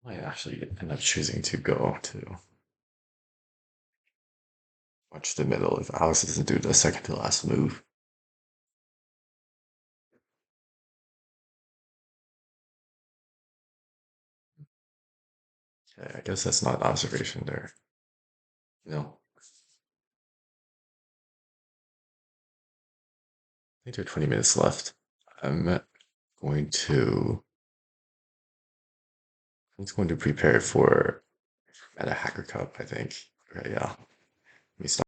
I actually end up choosing to go to watch the middle if Alice doesn't do the second to last move. Okay, I guess that's not an observation there. No, I think there are 20 minutes left. I'm going to I'm just going to prepare for at a hacker cup, I think. Okay, yeah. Let me stop.